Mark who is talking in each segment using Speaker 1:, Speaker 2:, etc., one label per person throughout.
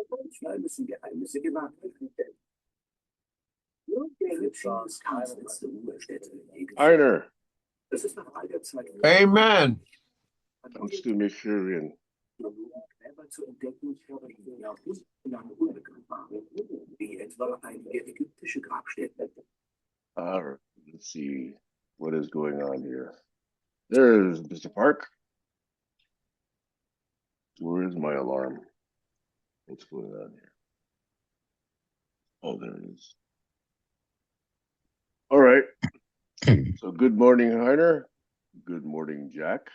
Speaker 1: Manchmal müssen Geheimnisse gewahrt werden. Nur David Shaws letzte Ruhestätte.
Speaker 2: Heiner,
Speaker 1: Das ist nach all der Zeit.
Speaker 3: Amen.
Speaker 2: kannst du mich hören?
Speaker 1: Selber zu entdecken, die auf nicht lange unbekannt waren, wie etwa einige ägyptische Grabstätten.
Speaker 2: Let's see what is going on here. There's Mr. Park. Where is my alarm? What's going on here? Oh, there it is. All right. So good morning, Heiner. Good morning, Jack.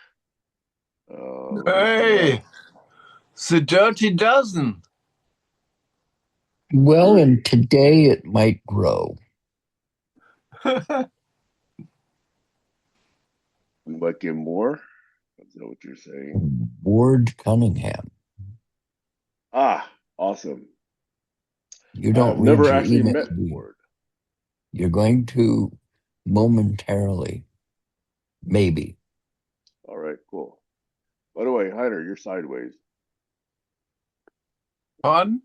Speaker 3: Hey, the dirty dozen.
Speaker 4: Well, and today it might grow.
Speaker 2: We might get more. Is that what you're saying?
Speaker 4: Ward Cunningham.
Speaker 2: Ah, awesome.
Speaker 4: You don't
Speaker 2: I've never
Speaker 4: read your
Speaker 2: actually
Speaker 4: email,
Speaker 2: met
Speaker 4: do you?
Speaker 2: Ward.
Speaker 4: You're going to momentarily, maybe.
Speaker 2: All right, cool. By the way, Heiner, you're sideways.
Speaker 3: Pardon?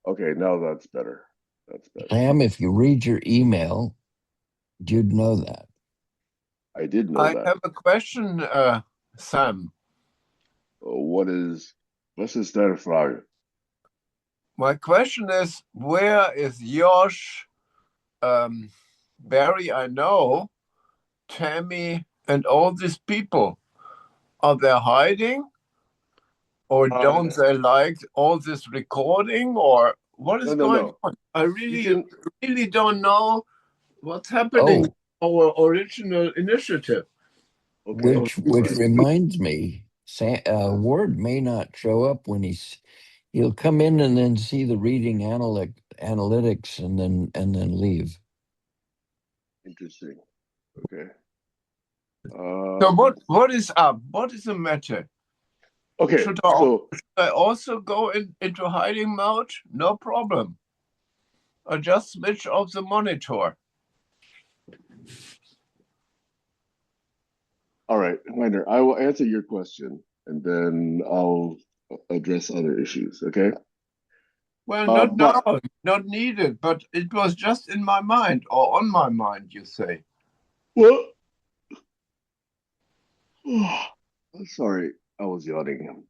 Speaker 2: Okay, now that's better. That's better.
Speaker 4: Sam, if you read your email, you'd know that.
Speaker 2: I did know
Speaker 3: I
Speaker 2: that.
Speaker 3: have a question, Sam.
Speaker 2: Was ist deine Frage?
Speaker 3: My question is, where is Josh, Barry, I know, Tammy, and all these people? Are they hiding? Or don't they like all this recording? Or what is going on? I really don't know what's happening in our original initiative.
Speaker 2: Okay.
Speaker 4: Which reminds me, Ward may not show up when he'll come in and then see the reading analytics and then leave.
Speaker 2: Interesting. Okay.
Speaker 3: So what is up? What is the matter?
Speaker 2: Okay.
Speaker 3: Should I also go into hiding mode? No problem. I just switch off the monitor.
Speaker 2: All right, Heiner, I will answer your question and then I'll address other issues, okay?
Speaker 3: Well, not now, not needed, but it was just in my mind or on my mind, you say.
Speaker 2: Well, sorry, I was yawning.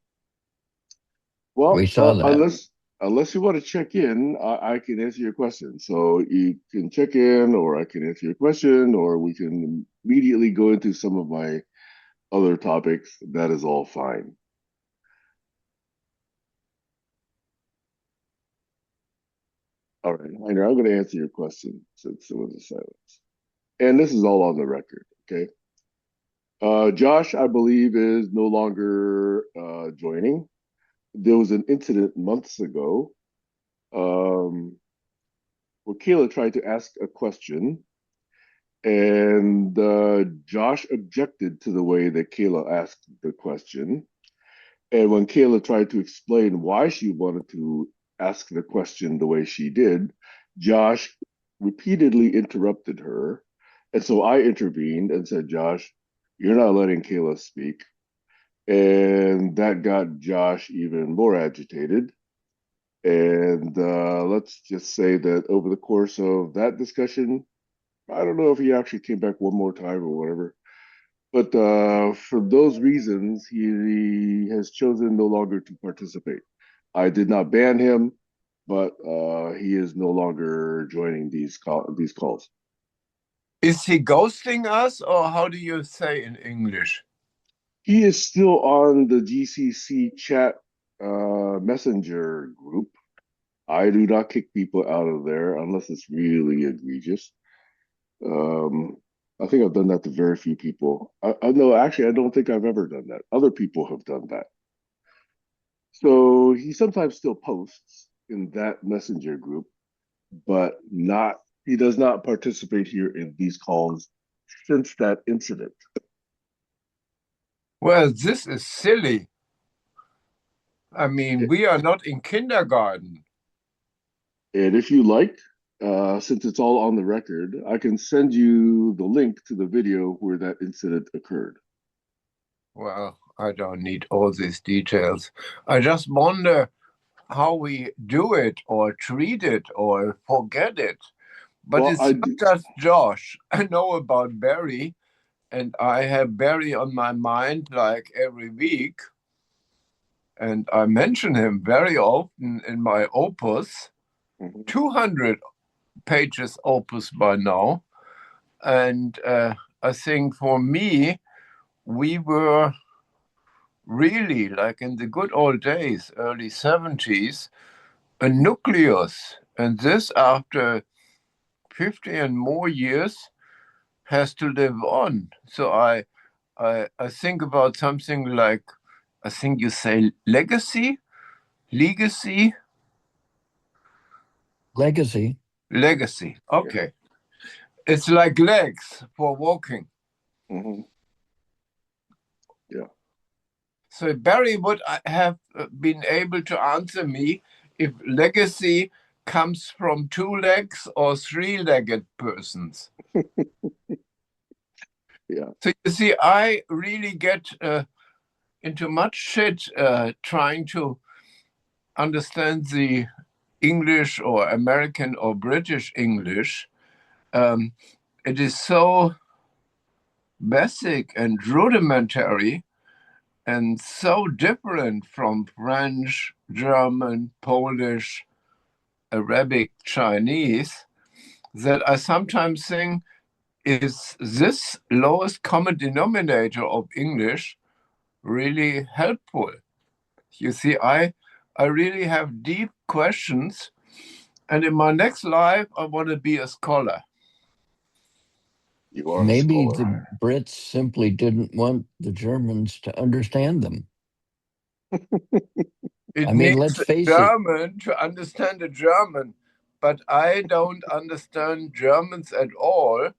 Speaker 2: Well,
Speaker 4: we saw that.
Speaker 2: Unless you want to check in, I can answer your question. So you can check in, or I can answer your question, or we can immediately go into some of my other topics. That is all fine. All right, Heiner, I'm going to answer your question since there was a silence. And this is all on the record, okay? Josh, I believe, is no longer joining. There was an incident months ago where Kayla tried to ask a question, and Josh objected to the way that Kayla asked the question. And when Kayla tried to explain why she wanted to ask the question the way she did, Josh repeatedly interrupted her. And so I intervened and said, Josh, you're not letting Kayla speak. And that got Josh even more agitated. And let's just say that over the course of that discussion, I don't know if he actually came back one more time or whatever. But for those reasons, he has chosen no longer to participate. I did not ban him, but he is no longer joining these calls.
Speaker 3: Is he ghosting us, or how do you say in English?
Speaker 2: He is still on the GCC chat messenger group. I do not kick people out of there unless it's really egregious. I think I've done that to very few people. No, actually, I don't think I've ever done that. Other people have done that. So he sometimes still posts in that messenger group, but he does not participate here in these calls since that incident.
Speaker 3: Well, this is silly. I mean, we are not in kindergarten.
Speaker 2: And if you like, since it's all on the record, I can send you the link to the video where that incident occurred.
Speaker 3: Well, I don't need all these details. I just wonder how we do it or treat it or forget it. But
Speaker 2: Well,
Speaker 3: it's not just Josh. I know about Barry, and I have Barry on my mind like every week. And I mention him very often in my opus, 200 pages opus by now. And I think for me, we were really, like in the good old days, early 70s, a nucleus. And this, after 50 and more years, has to live on. So I think about something like, I think you say legacy,
Speaker 4: Legacy.
Speaker 3: legacy. Okay. It's like legs for walking.
Speaker 2: Yeah.
Speaker 3: So Barry would have been able to answer me if legacy comes from 2 legs or 3-legged persons.
Speaker 2: Yeah.
Speaker 3: So you see, I really get into much shit trying to understand the English or American or British English. It is so basic and rudimentary and so different from French, German, Polish, Arabic, Chinese, that I sometimes think, is this lowest common denominator of English really helpful? You see, I really have deep questions, and in my next life, I want to be a scholar.
Speaker 2: You are
Speaker 4: Maybe
Speaker 2: a scholar.
Speaker 4: the Brits simply didn't want the Germans to understand them.
Speaker 3: It
Speaker 4: mean,
Speaker 3: needs
Speaker 4: let's face
Speaker 3: German to understand a German, but I don't understand Germans at all,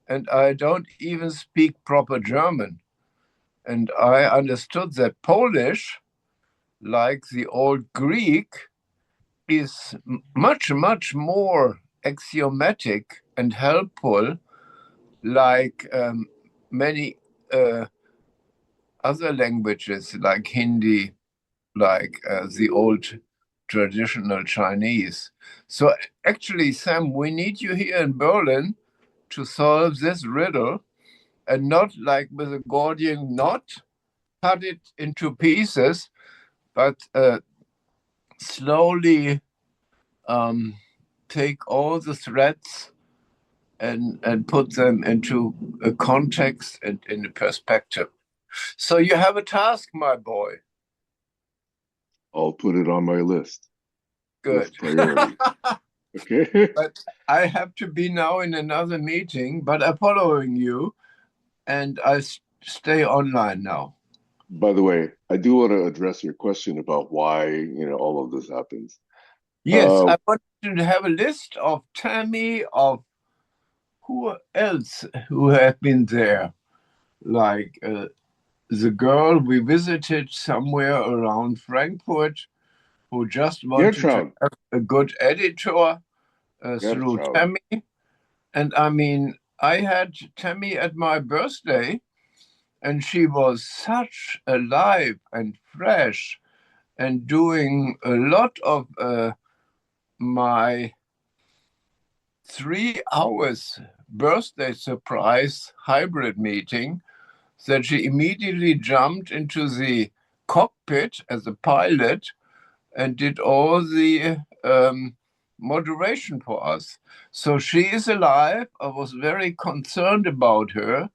Speaker 3: and I don't even speak proper German. And I understood that Polish, like the old Greek, is much, much more axiomatic and helpful, like many other languages, like Hindi, like the old traditional Chinese. So actually, Sam, we need you here in Berlin to solve this riddle, and not like with a Gordian knot, cut it into pieces, but slowly take all the threads and put them into a context and in a perspective. So you have a task, my boy.
Speaker 2: I'll put it on my list.
Speaker 3: Good.
Speaker 2: With priority. Okay.
Speaker 3: But I have to be now in another meeting, but I'm following you, and I stay online now.
Speaker 2: By the way, I do want to address your question about why, all of this happens.
Speaker 3: Yes, I want to have a list of Tammy, of who else who have been there, like the girl we visited somewhere around Frankfurt, who just wanted to have a good editor through Tammy. And I mean, I had Tammy at my birthday, and she was such alive and fresh and doing a lot of my 3 hours birthday surprise hybrid meeting, that she immediately jumped into the cockpit as a pilot and did all the moderation for us. So she is alive. I was very concerned about her,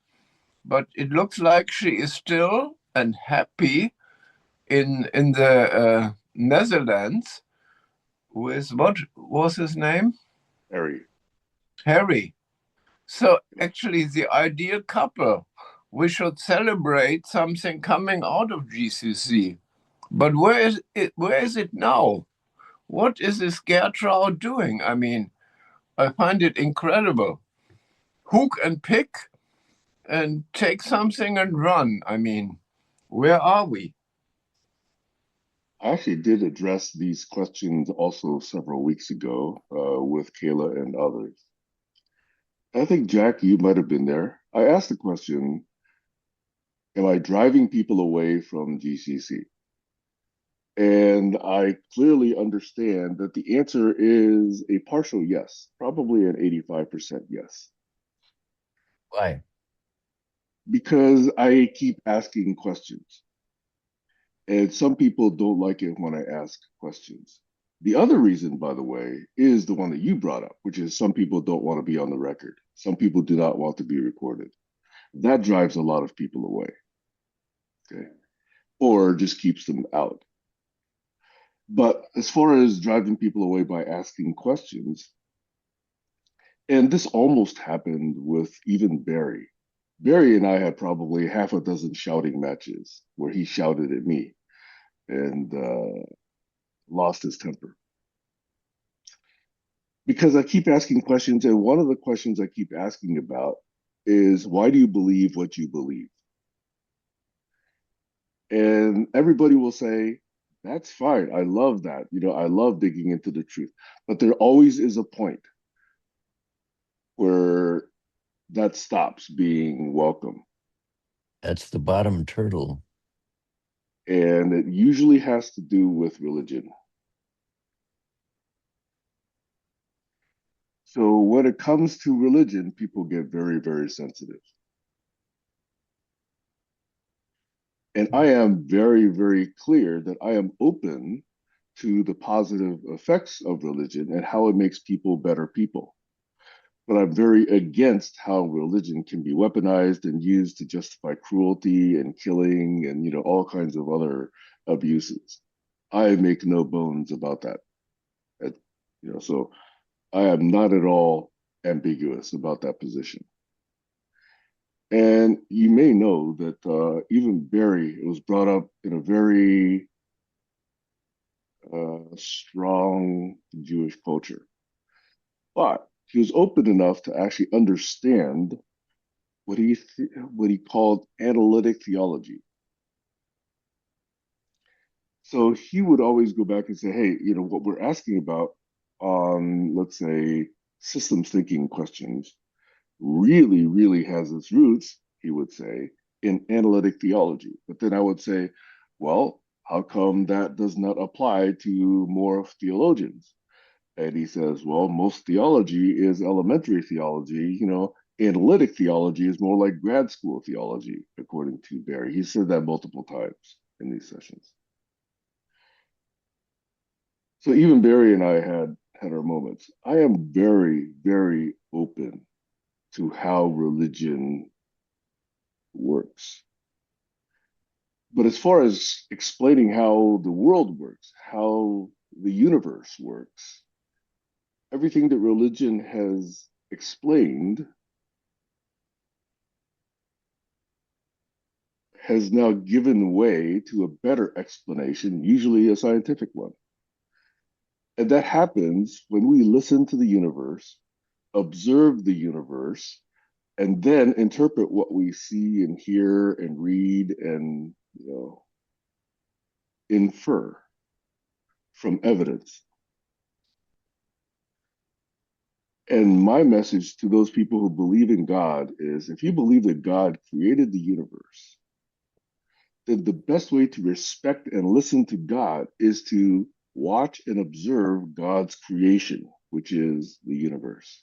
Speaker 3: but it looks like she is still and happy in the Netherlands with, what was his name? Harry. So actually the ideal couple. We should celebrate something coming out of GCC. But where is it now? What is this Gertraud doing? I mean, I find it incredible. Hook and pick and take something and run. I mean, where are we?
Speaker 2: I actually did address these questions also several weeks ago with Kayla and others. I think, Jack, you might have been there. I asked the question, am I driving people away from GCC? And I clearly understand that the answer is a partial yes, probably an 85% yes.
Speaker 4: Why?
Speaker 2: Because I keep asking questions. And some people don't like it when I ask questions. The other reason, by the way, is the one that you brought up, which is some people don't want to be on the record. Some people do not want to be recorded. That drives a lot of people away, okay? Or just keeps them out. But as far as driving people away by asking questions, and this almost happened with even Barry. Barry and I had probably half a dozen shouting matches where he shouted at me and lost his temper. Because I keep asking questions, and one of the questions I keep asking about is why do you believe what you believe? And everybody will say, that's fine. I love that. I love digging into the truth. But there always is a point where that stops being welcome.
Speaker 4: That's the bottom turtle.
Speaker 2: And it usually has to do with religion. So when it comes to religion, people get very, very sensitive. And I am very, very clear that I am open to the positive effects of religion and how it makes people better people. But I'm very against how religion can be weaponized and used to justify cruelty and killing and all kinds of other abuses. I make no bones about that. So I am not at all ambiguous about that position. And you may know that even Barry, it was brought up in a very strong Jewish culture. But he was open enough to actually understand what he called analytic theology. So he would always go back and say, hey, what we're asking about on, let's say, systems thinking questions really, really has its roots, he would say, in analytic theology. But then I would say, well, how come that does not apply to more theologians? And he says, well, most theology is elementary theology. Analytic theology is more like grad school theology, according to Barry. He said that multiple times in these sessions. So even Barry and I had our moments. I am very, very open to how religion works. But as far as explaining how the world works, how the universe works, everything that religion has explained has now given way to a better explanation, usually a scientific one. And that happens when we listen to the universe, observe the universe, and then interpret what we see and hear and read and infer from evidence. And my message to those people who believe in God is if you believe that God created the universe, then the best way to respect and listen to God is to watch and observe God's creation, which is the universe.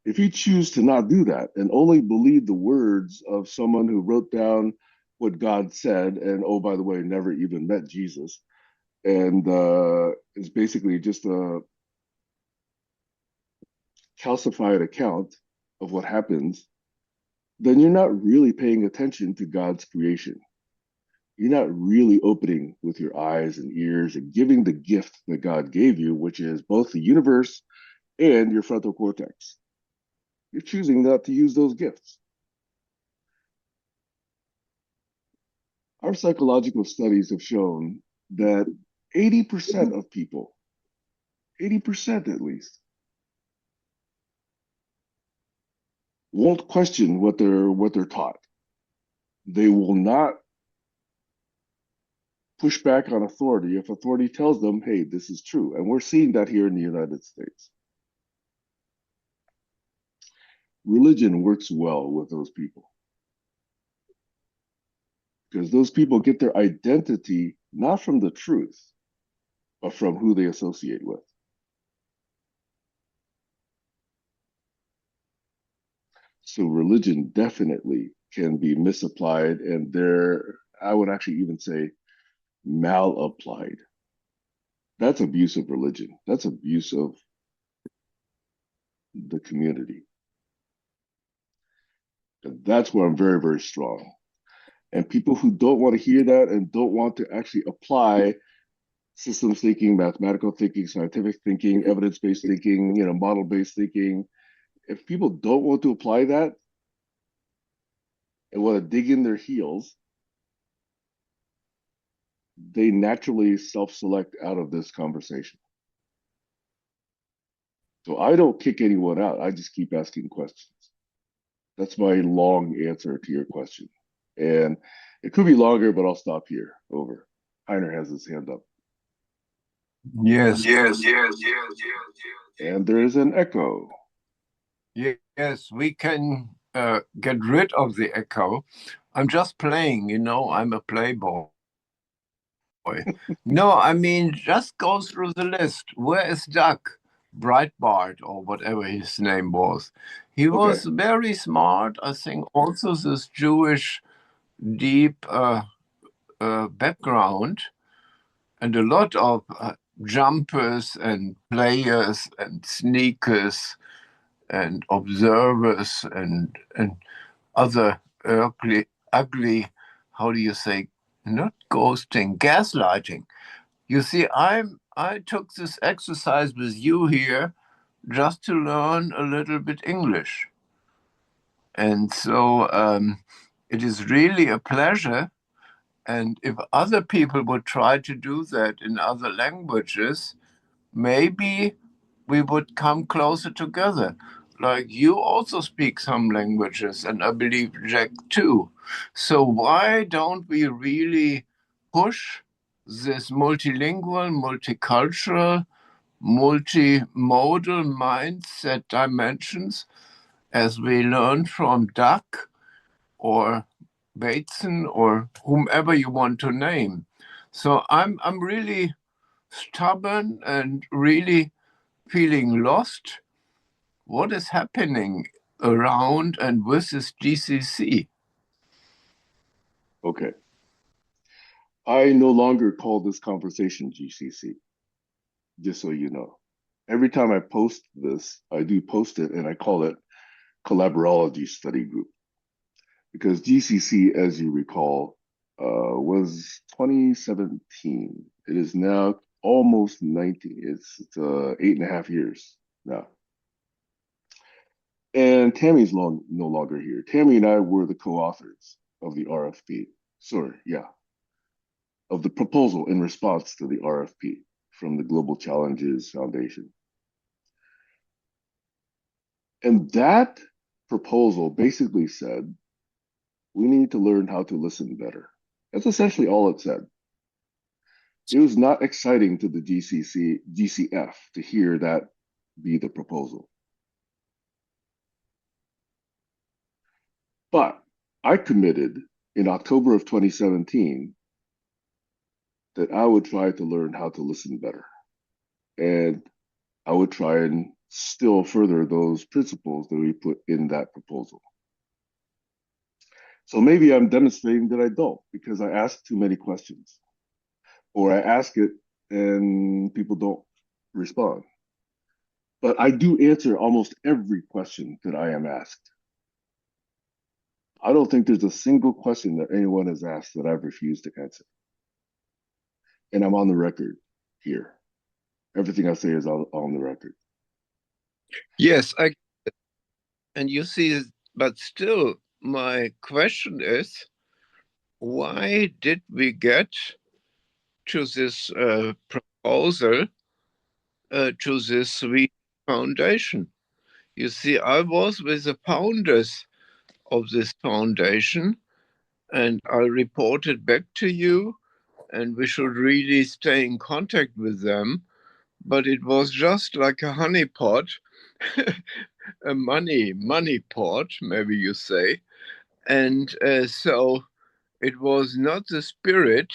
Speaker 2: If you choose to not do that and only believe the words of someone who wrote down what God said, and oh, by the way, never even met Jesus, and is basically just a calcified account of what happens, then you're not really paying attention to God's creation. You're not really opening with your eyes and ears and giving the gift that God gave you, which is both the universe and your frontal cortex. You're choosing not to use those gifts. Our psychological studies have shown that 80% of people, 80% at least, won't question what they're taught. They will not push back on authority if authority tells them, hey, this is true. And we're seeing that here in the United States. Religion works well with those people because those people get their identity not from the truth, but from who they associate with. So religion definitely can be misapplied, and I would actually even say malapplied. That's abuse of religion. That's abuse of the community. And that's where I'm very, very strong. And people who don't want to hear that and don't want to actually apply systems thinking, mathematical thinking, scientific thinking, evidence-based thinking, model-based thinking, if people don't want to apply that and want to dig in their heels, they naturally self-select out of this conversation. So I don't kick anyone out. I just keep asking questions. That's my long answer to your question. And it could be longer, but I'll stop here. Over. Heiner has his hand up.
Speaker 3: Yes.
Speaker 2: And there is an echo.
Speaker 3: Yes, we can get rid of the echo. I'm just playing, I'm a playboy. No, I mean, just go through the list. Where is Doug? Breitbart, or whatever his name was. He was very smart. I think also this Jewish deep background, and a lot of jumpers and players and sneakers and observers and other ugly, how do you say, not ghosting, gaslighting. You see, I took this exercise with you here just to learn a little bit English. And so it is really a pleasure. And if other people would try to do that in other languages, maybe we would come closer together. Like you also speak some languages, and I believe Jack too. So why don't we really push this multilingual, multicultural, multimodal mindset dimensions as we learned from Duck or Bateson or whomever you want to name? So I'm really stubborn and really feeling lost. What is happening around and with this GCC?
Speaker 2: Okay. I no longer call this conversation GCC, just so you know. Every time I post this, I do post it and I call it Collaborology Study Group. Because GCC, as you recall, was 2017. It is now almost 19. It's 8.5 years now. And Tammy's no longer here. Tammy and I were the co-authors of the RFP. Sorry, yeah, of the proposal in response to the RFP from the Global Challenges Foundation. And that proposal basically said, we need to learn how to listen better. That's essentially all it said. It was not exciting to the GCF to hear that be the proposal. But I committed in October of 2017 that I would try to learn how to listen better. And I would try and still further those principles that we put in that proposal. So maybe I'm demonstrating that I don't, because I ask too many questions, or I ask it and people don't respond. But I do answer almost every question that I am asked. I don't think there's a single question that anyone has asked that I've refused to answer. And I'm on the record here. Everything I say is on the record.
Speaker 3: Yes, and you see, but still, my question is, why did we get to this proposal to this Swedish foundation? You see, I was with the founders of this foundation, and I reported back to you, and we should really stay in contact with them. But it was just like a honeypot, a money pot, maybe you say. And so it was not the spirit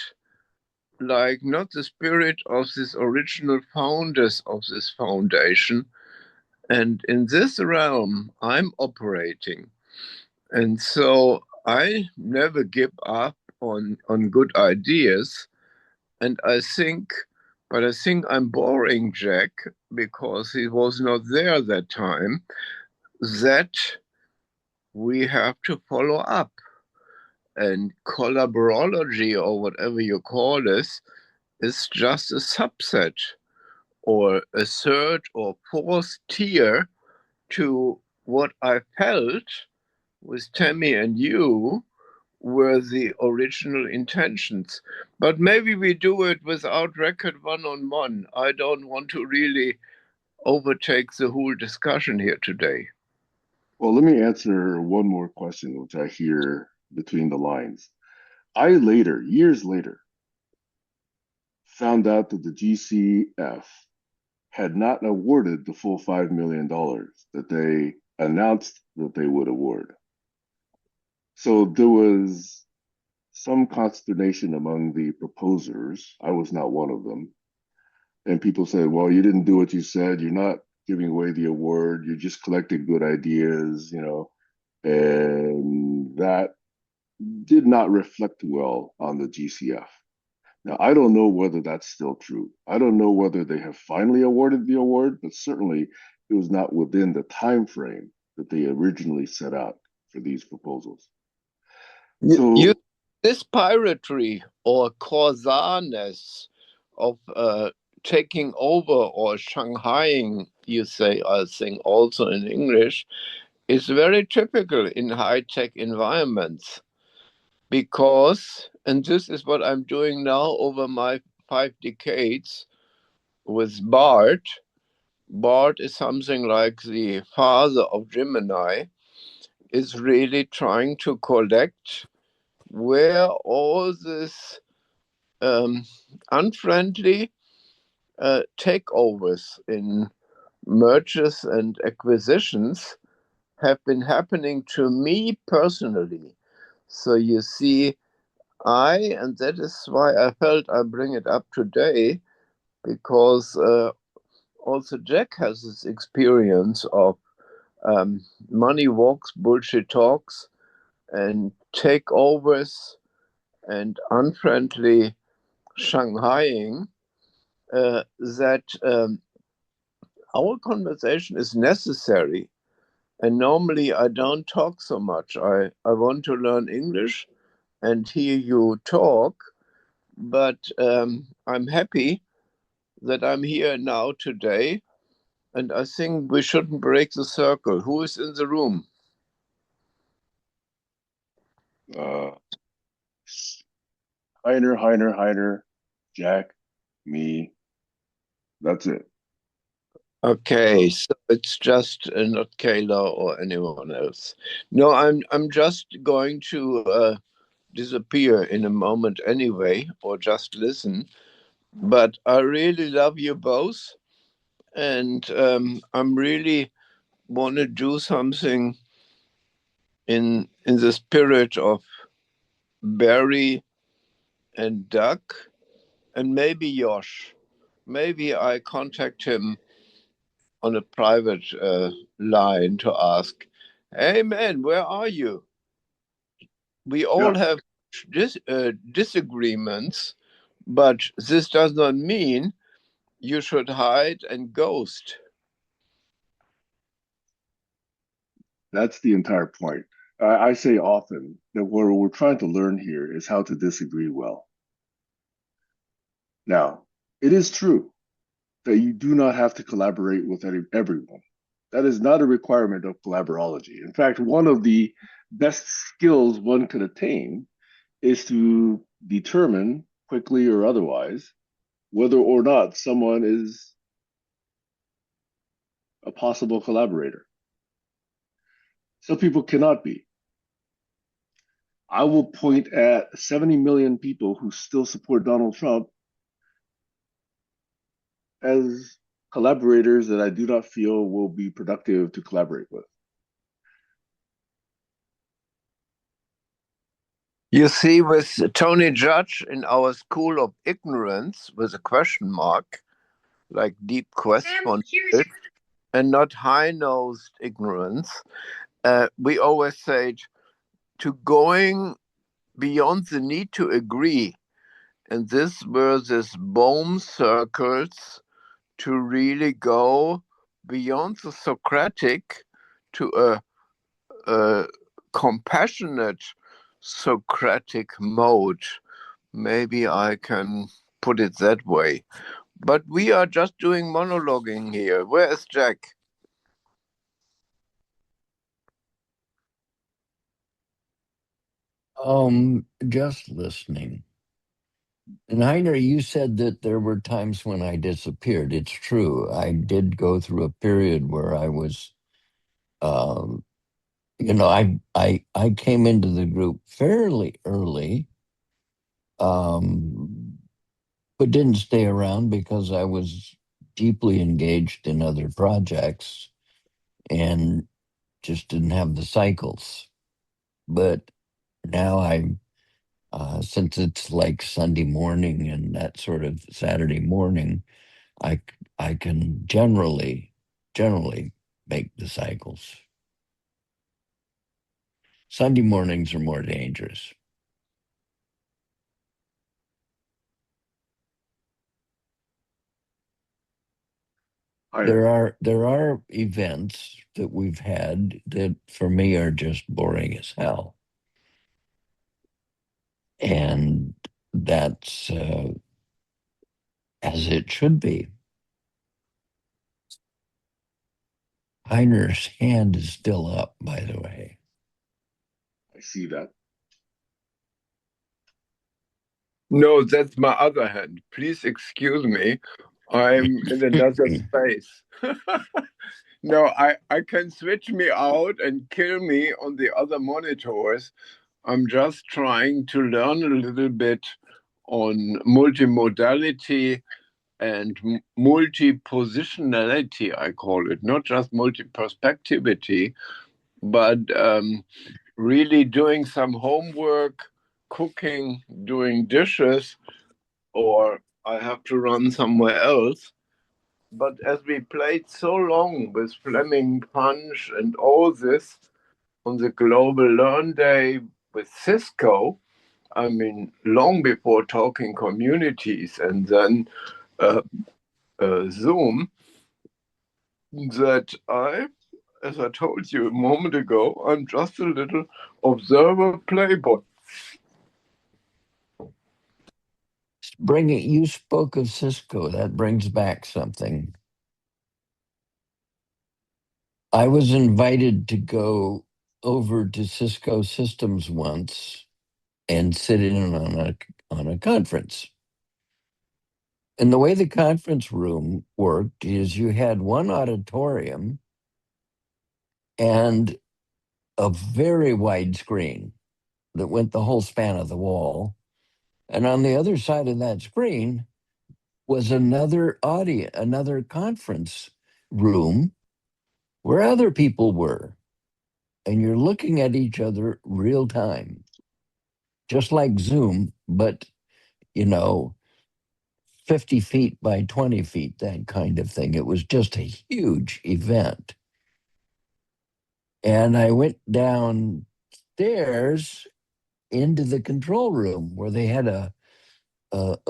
Speaker 3: like not the spirit of this original founders of this foundation. And in this realm, I'm operating. And so I never give up on good ideas. And I think I'm boring Jack because he was not there that time, that we have to follow up. And collaborology, or whatever you call this, is just a subset or a third or fourth tier to what I felt with Tammy and you were the original intentions. But maybe we do it without record one-on-one. I don't want to really overtake the whole discussion here today.
Speaker 2: Well, let me answer one more question, which I hear between the lines. I later, years later, found out that the GCF had not awarded the full $5 million that they announced that they would award. So there was some consternation among the proposers. I was not one of them. And people said, well, you didn't do what you said. You're not giving away the award. You're just collecting good ideas, and that did not reflect well on the GCF. Now, I don't know whether that's still true. I don't know whether they have finally awarded the award, but certainly it was not within the time frame that they originally set out for these proposals. So
Speaker 3: this piratery or corsairness of taking over or Shanghaiing, you say, I think also in English, is very typical in high-tech environments. Because, and this is what I'm doing now over my 5 decades with BART. BART is something like the father of Gemini, is really trying to collect where all this unfriendly takeovers in mergers and acquisitions have been happening to me personally. So you see, and that is why I felt I bring it up today, because also Jack has this experience of money walks, bullshit talks, and takeovers and unfriendly Shanghaiing, that our conversation is necessary. And normally I don't talk so much. I want to learn English and hear you talk, but I'm happy that I'm here now today. And I think we shouldn't break the circle. Who is in the room?
Speaker 2: Heiner, Jack, me. That's it.
Speaker 3: Okay, so it's just not Kayla or anyone else. No, I'm just going to disappear in a moment anyway, or just listen. But I really love you both, and I'm really want to do something in the spirit of Barry and Doug, and maybe Josh. Maybe I contact him on a private line to ask, "Hey man, where are you?" We all have disagreements, but this does not mean you should hide and ghost.
Speaker 2: That's the entire point. I say often that what we're trying to learn here is how to disagree well. Now, it is true that you do not have to collaborate with everyone. That is not a requirement of collaborology. In fact, one of the best skills one could attain is to determine, quickly or otherwise, whether or not someone is a possible collaborator. Some people cannot be. I will point at 70 million people who still support Donald Trump as collaborators that I do not feel will be productive to collaborate with.
Speaker 3: You see, with Tony Judge in our School of Ignorance, with a question mark, like deep quest for knowledge, and not high-nosed ignorance, we always say to going beyond the need to agree. And this were these Bohm circles to really go beyond the Socratic to a compassionate Socratic mode. Maybe I can put it that way. But we are just doing monologuing here. Where is Jack?
Speaker 4: Just listening. And Heiner, you said that there were times when I disappeared. It's true. I did go through a period where I was, um, I came into the group fairly early, but didn't stay around because I was deeply engaged in other projects and just didn't have the cycles. But now since it's like Sunday morning and that sort of Saturday morning, I I can generally make the cycles. Sunday mornings are more dangerous. There are events that we've had that for me are just boring as hell. And that's as it should be. Heiner's hand is still up, by the way.
Speaker 2: I see that.
Speaker 3: No, that's my other hand. Please excuse me. I'm in another space. No, I can switch me out and kill me on the other monitors. I'm just trying to learn a little bit on multimodality and multi-positionality, I call it, not just multi-perspectivity, but really doing some homework, cooking, doing dishes, or I have to run somewhere else. But as we played so long with Fleming Punch and all this on the Global Learn Day with Cisco, I mean, long before talking communities and then Zoom, that as I told you a moment ago, I'm just a little observer playboy.
Speaker 4: You spoke of Cisco. That brings back something. I was invited to go over to Cisco Systems once and sit in on a conference. And the way the conference room worked is you had one auditorium and a very wide screen that went the whole span of the wall. And on the other side of that screen was another conference room where other people were. And you're looking at each other real time, just like Zoom, but, 50 feet by 20 feet, that kind of thing. It was just a huge event. And I went downstairs into the control room where they had a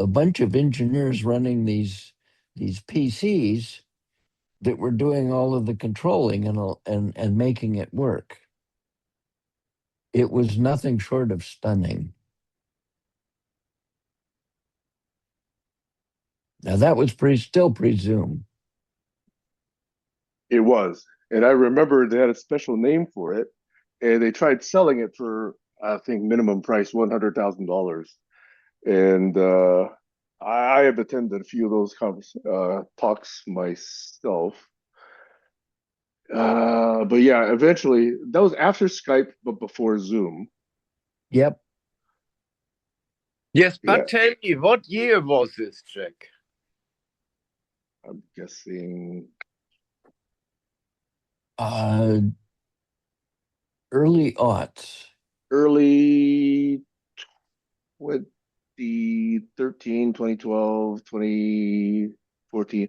Speaker 4: bunch of engineers running these PCs that were doing all of the controlling and making it work. It was nothing short of stunning. Now that was still pre-Zoom.
Speaker 2: It was. And I remember they had a special name for it, and they tried selling it for, I think, minimum price $100,000. And I have attended a few of those talks myself. But yeah, eventually, that was after Skype, but before Zoom.
Speaker 4: Yep.
Speaker 3: Yes, but tell me, what year was this, Jack?
Speaker 2: I'm guessing
Speaker 4: early aughts.
Speaker 2: early 2013, 2012, 2014.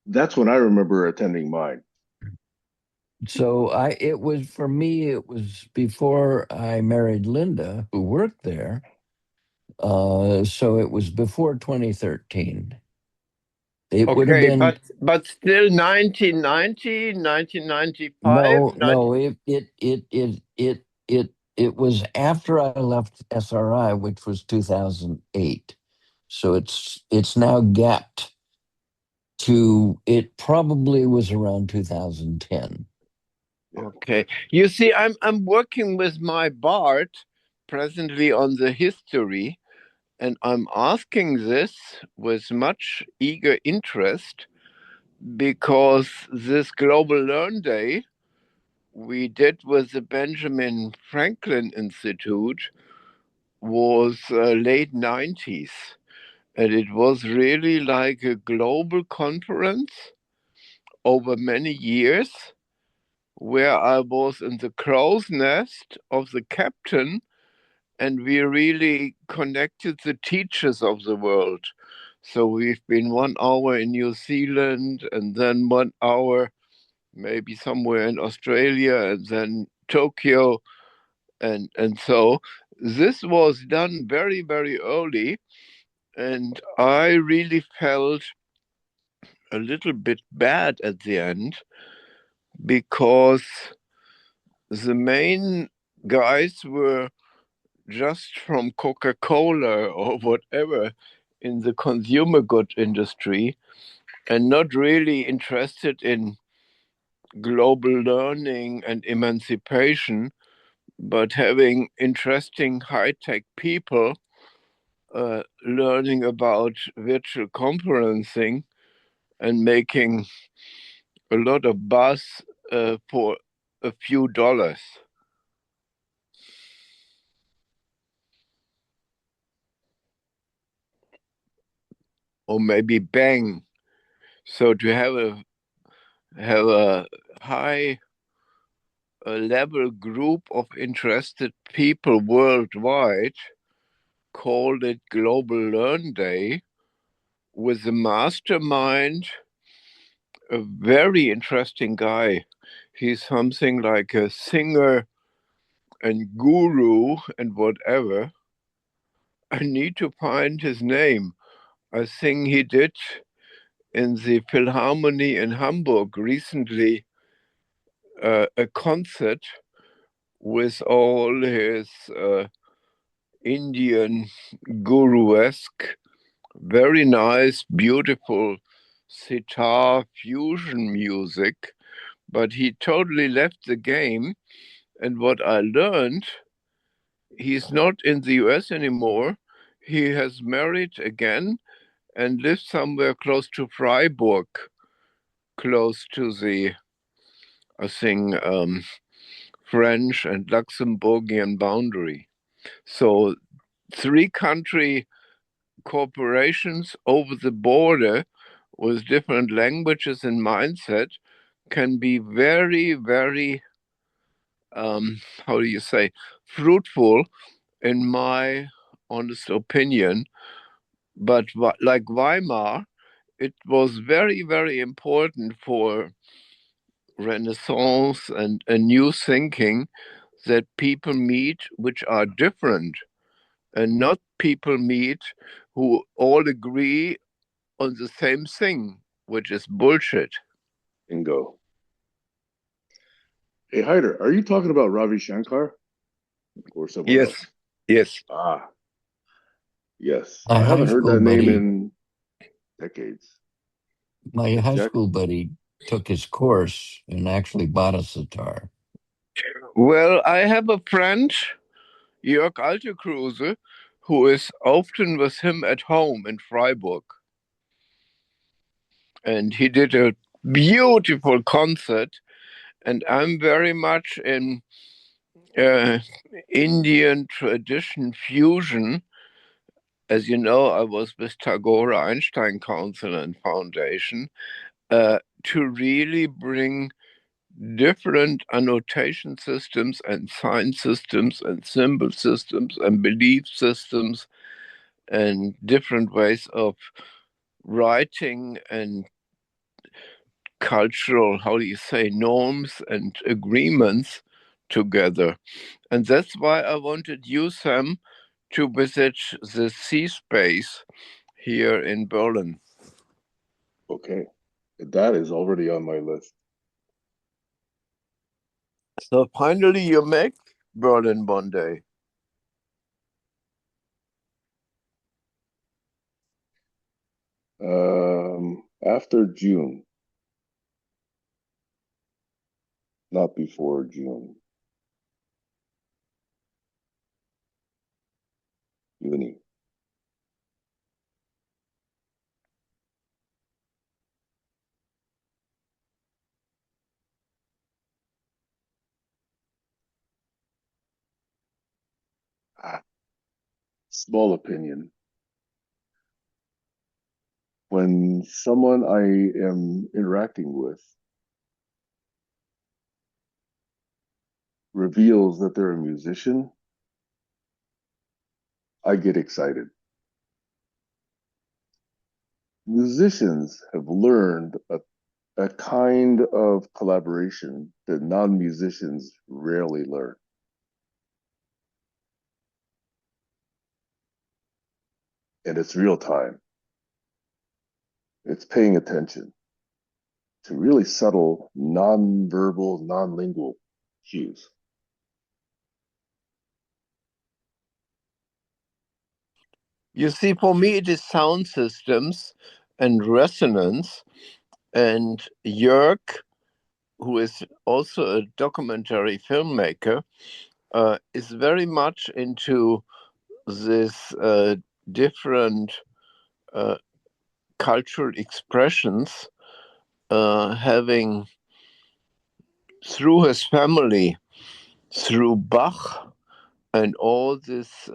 Speaker 2: That's when I remember attending mine.
Speaker 4: So it was for me, it was before I married Linda, who worked there. So it was before 2013. It would have
Speaker 3: Okay,
Speaker 4: been
Speaker 3: but still 1990, 1995,
Speaker 4: no, it was after I left SRI, which was 2008. So it's now gapped to, it probably was around 2010.
Speaker 3: Okay. You see, I'm working with my Bart presently on the history, and I'm asking this with much eager interest because this Global Learn Day we did with the Benjamin Franklin Institute was late 90s. And it was really like a global conference over many years where I was in the crow's nest of the captain, and we really connected the teachers of the world. So we've been 1 hour in New Zealand, and then 1 hour maybe somewhere in Australia, and then Tokyo. And so this was done very, very early. And I really felt a little bit bad at the end because the main guys were just from Coca-Cola or whatever in the consumer good industry and not really interested in global learning and emancipation, but having interesting high-tech people learning about virtual conferencing and making a lot of buzz for a few dollars. Or maybe bang. So to have a high level group of interested people worldwide, called it Global Learn Day, with a mastermind, a very interesting guy. He's something like a singer and guru and whatever. I need to find his name. I think he did in the Philharmony in Hamburg recently a concert with all his Indian guru-esque, very nice, beautiful sitar fusion music, but he totally left the game. And what I learned, he's not in the US anymore. He has married again and lives somewhere close to Freiburg, close to the, I think, French and Luxembourgian boundary. So 3 country corporations over the border with different languages and mindset can be very, very, how do you say, fruitful, in my honest opinion. But like Weimar, it was very, very important for Renaissance and a new thinking that people meet which are different and not people meet who all agree on the same thing, which is bullshit.
Speaker 2: Bingo. Hey, Heiner, are you talking about Ravi Shankar or someone
Speaker 3: Yes,
Speaker 2: else?
Speaker 3: yes.
Speaker 2: Ah, yes.
Speaker 4: My
Speaker 2: I
Speaker 4: high
Speaker 2: haven't heard
Speaker 4: school
Speaker 2: that name
Speaker 4: buddy,
Speaker 2: in decades.
Speaker 4: my
Speaker 2: Yes,
Speaker 4: high
Speaker 2: Jack?
Speaker 4: school buddy took his course and actually bought a sitar.
Speaker 3: Well, I have a friend, Jörg Altekruse, who is often with him at home in Freiburg. And he did a beautiful concert. And I'm very much in Indian tradition fusion. As you know, I was with Tagore Einstein Council and Foundation to really bring different annotation systems and sign systems and symbol systems and belief systems and different ways of writing and cultural, how do you say, norms and agreements together. And that's why I wanted you, Sam, to visit the sea space here in Berlin.
Speaker 2: Okay, that is already on my list.
Speaker 3: So finally you make Berlin one day.
Speaker 2: After June, not before June. Juni. Small opinion. When someone I am interacting with reveals that they're a musician, I get excited. Musicians have learned a kind of collaboration that non-musicians rarely learn. And it's real time. It's paying attention to really subtle, non-verbal, non-lingual cues.
Speaker 3: You see, for me, it is sound systems and resonance. And Jörg, who is also a documentary filmmaker, is very much into this different cultural expressions, having through his family, through Bach and all these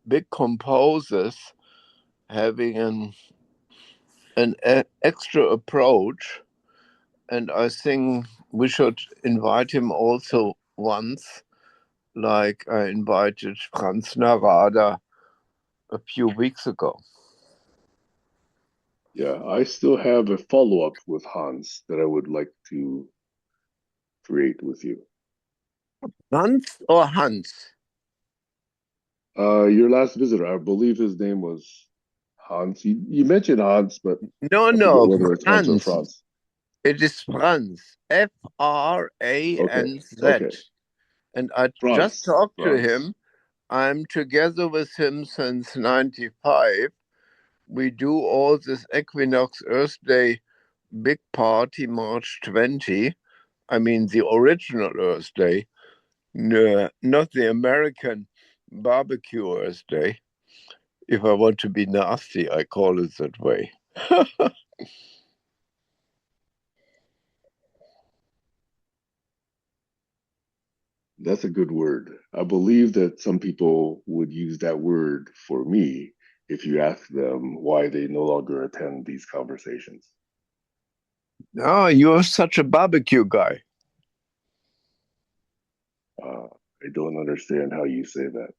Speaker 3: big composers, having an extra approach. And I think we should invite him also once, like I invited Franz Narada a few weeks ago.
Speaker 2: Yeah, I still have a follow-up with Hans that I would like to create with you.
Speaker 3: Franz or Hans?
Speaker 2: Your last visitor, I believe his name was Hans. You mentioned Hans, but I forget whether it's Hans or
Speaker 3: Franz.
Speaker 2: Franz.
Speaker 3: It is Franz, Franz.
Speaker 2: Okay.
Speaker 3: And I just talked to him. I'm together with him since 95. We do all this Equinox Earth Day big party March 20. I mean, the original Earth Day. No, not the American barbecue Earth Day. If I want to be nasty, I call it that way.
Speaker 2: That's a good word. I believe that some people would use that word for me if you ask them why they no longer attend these conversations.
Speaker 3: Oh, you're such a barbecue guy.
Speaker 2: I don't understand how you say that.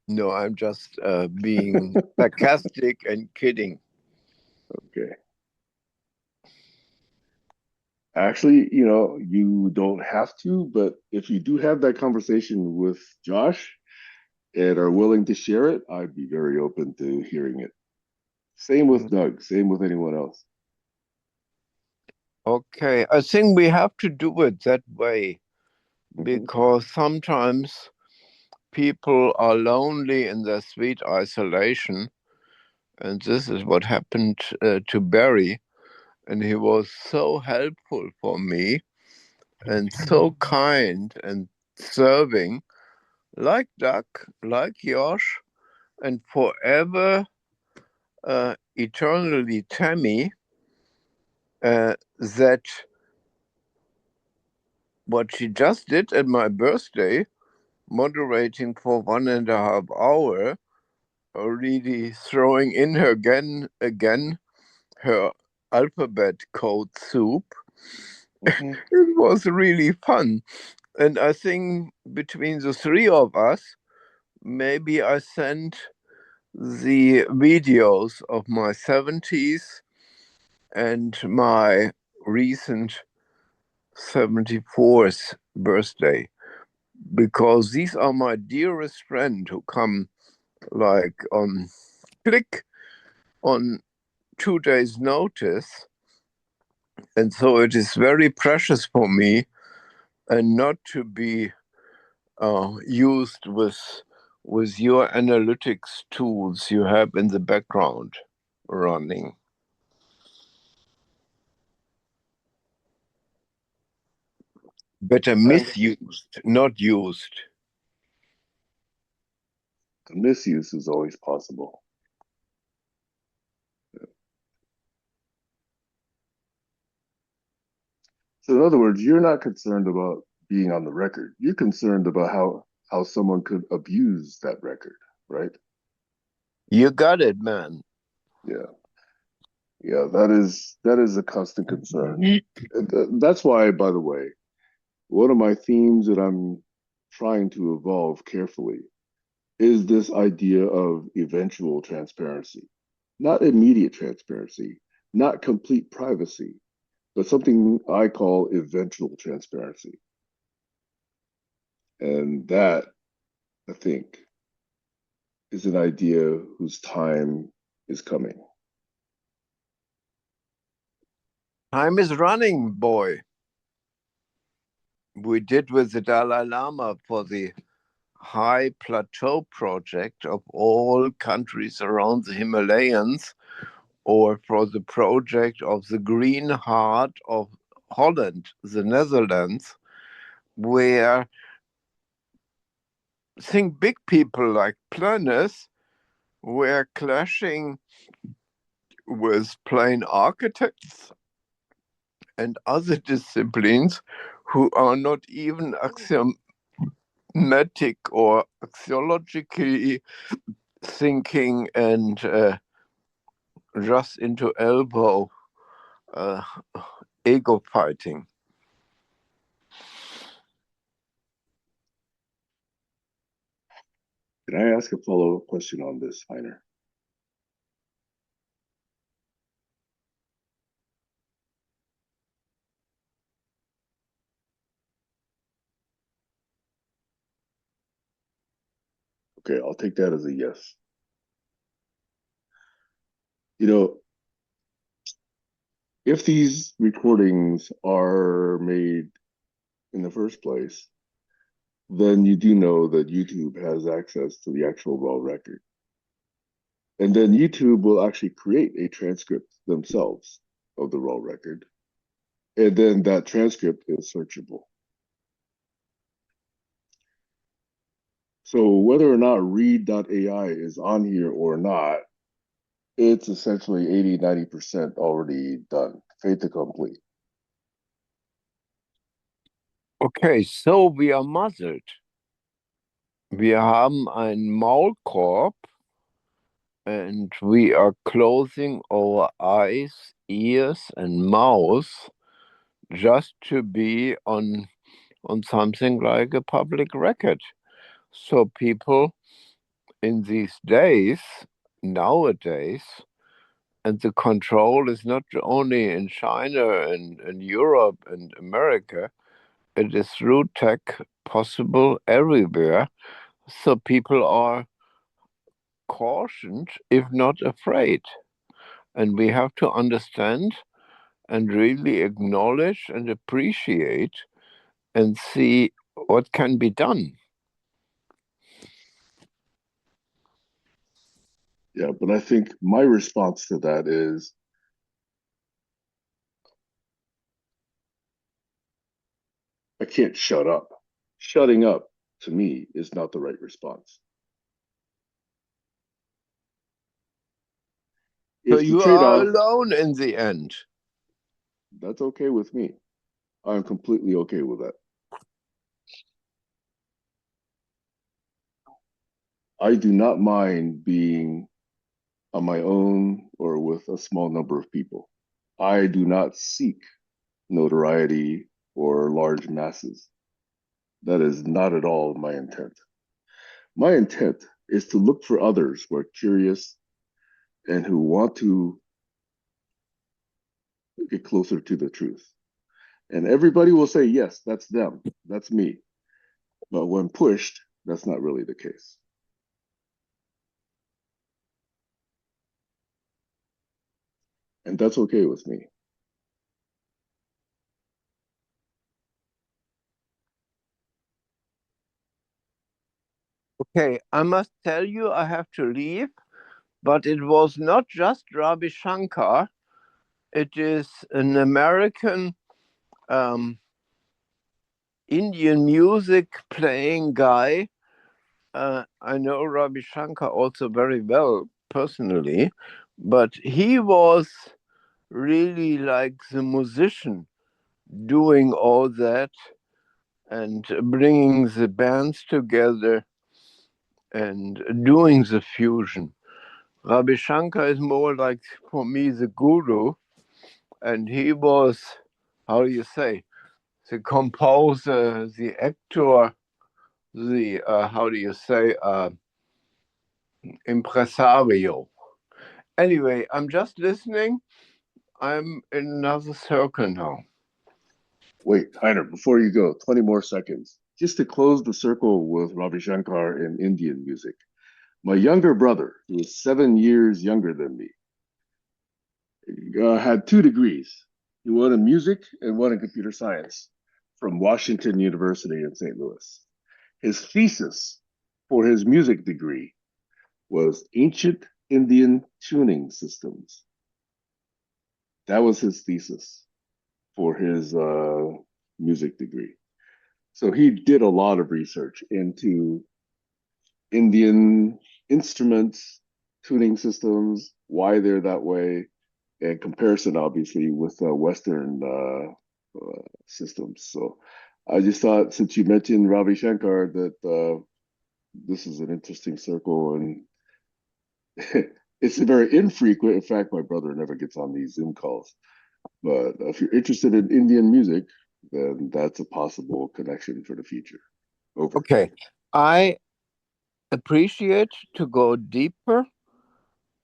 Speaker 3: No, I'm just being sarcastic and kidding.
Speaker 2: Okay. Actually, you don't have to, but if you do have that conversation with Josh and are willing to share it, I'd be very open to hearing it. Same with Doug, same with anyone else.
Speaker 3: Okay, I think we have to do it that way because sometimes people are lonely in their sweet isolation. And this is what happened to Barry. And he was so helpful for me and so kind and serving, like Doug, like Josh, and forever, eternally Tammy, that what she just did at my birthday, moderating for 1.5 hours, really throwing in her again her alphabet code soup,
Speaker 2: Mhm.
Speaker 3: It was really fun. And I think between the three of us, maybe I sent the videos of my 70s and my recent 74th birthday, because these are my dearest friend who come like on click on 2 days notice. And so it is very precious for me and not to be used with your analytics tools you have in the background running. Better misused, not used.
Speaker 2: The misuse is always possible. So in other words, you're not concerned about being on the record. You're concerned about how someone could abuse that record, right?
Speaker 3: You got it, man.
Speaker 2: Yeah. Yeah, that is a constant concern. That's why, by the way, one of my themes that I'm trying to evolve carefully is this idea of eventual transparency, not immediate transparency, not complete privacy, but something I call eventual transparency. And that, I think, is an idea whose time is coming.
Speaker 3: Time is running, boy. We did with the Dalai Lama for the High Plateau Project of all countries around the Himalayas, or for the project of the Green Heart of Holland, the Netherlands, where think big people like planners were clashing with plain architects and other disciplines who are not even axiomatic or axiologically thinking, and just into elbow uh, ego fighting.
Speaker 2: Can I ask a follow-up question on this, Heiner? Okay, I'll take that as a yes. You know, if these recordings are made in the first place, then you do know that YouTube has access to the actual raw record. And then YouTube will actually create a transcript themselves of the raw record. And then that transcript is searchable. So whether or not read.ai is on here or not, it's essentially 80, 90% already done, fait accompli.
Speaker 3: Okay, so we are muzzled. Wir haben einen Maulkorb and we are closing our eyes, ears, and mouth just to be on something like a public record. So people in these days, nowadays, and the control is not only in China and Europe and America, it is through tech possible everywhere. So people are cautioned, if not afraid. And we have to understand and really acknowledge and appreciate and see what can be done.
Speaker 2: Yeah, but I think my response to that is I can't shut up. Shutting up to me is not the right response.
Speaker 3: So
Speaker 2: If the
Speaker 3: you are
Speaker 2: trade-off,
Speaker 3: alone in the end.
Speaker 2: that's okay with me. I'm completely okay with that. I do not mind being on my own or with a small number of people. I do not seek notoriety, or large masses. That is not at all my intent. My intent is to look for others who are curious and who want to get closer to the truth. And everybody will say, yes, that's them, that's me. But when pushed, that's not really the case. And that's okay with me.
Speaker 3: Okay, I must tell you, I have to leave, but it was not just Ravi Shankar. It is an American Indian music playing guy. I know Ravi Shankar also very well personally, but he was really like the musician doing all that and bringing the bands together and doing the fusion. Ravi Shankar is more like, for me, the guru, and he was, how do you say, the composer, the actor, the, how do you say, impresario. Anyway, I'm just listening. I'm in another circle now.
Speaker 2: Wait, Heiner, before you go, 20 more seconds. Just to close the circle with Ravi Shankar and Indian music. My younger brother, who is 7 years younger than me, had 2 degrees. He one in music and one in computer science from Washington University in St. Louis. His thesis for his music degree was ancient Indian tuning systems. That was his thesis for his music degree. So he did a lot of research into Indian instruments, tuning systems, why they're that way, and comparison, obviously, with Western systems. So I just thought, since you mentioned Ravi Shankar, that this is an interesting circle, and it's very infrequent. In fact, my brother never gets on these Zoom calls. But if you're interested in Indian music, then that's a possible connection for the future. Over.
Speaker 3: Okay, I appreciate to go deeper.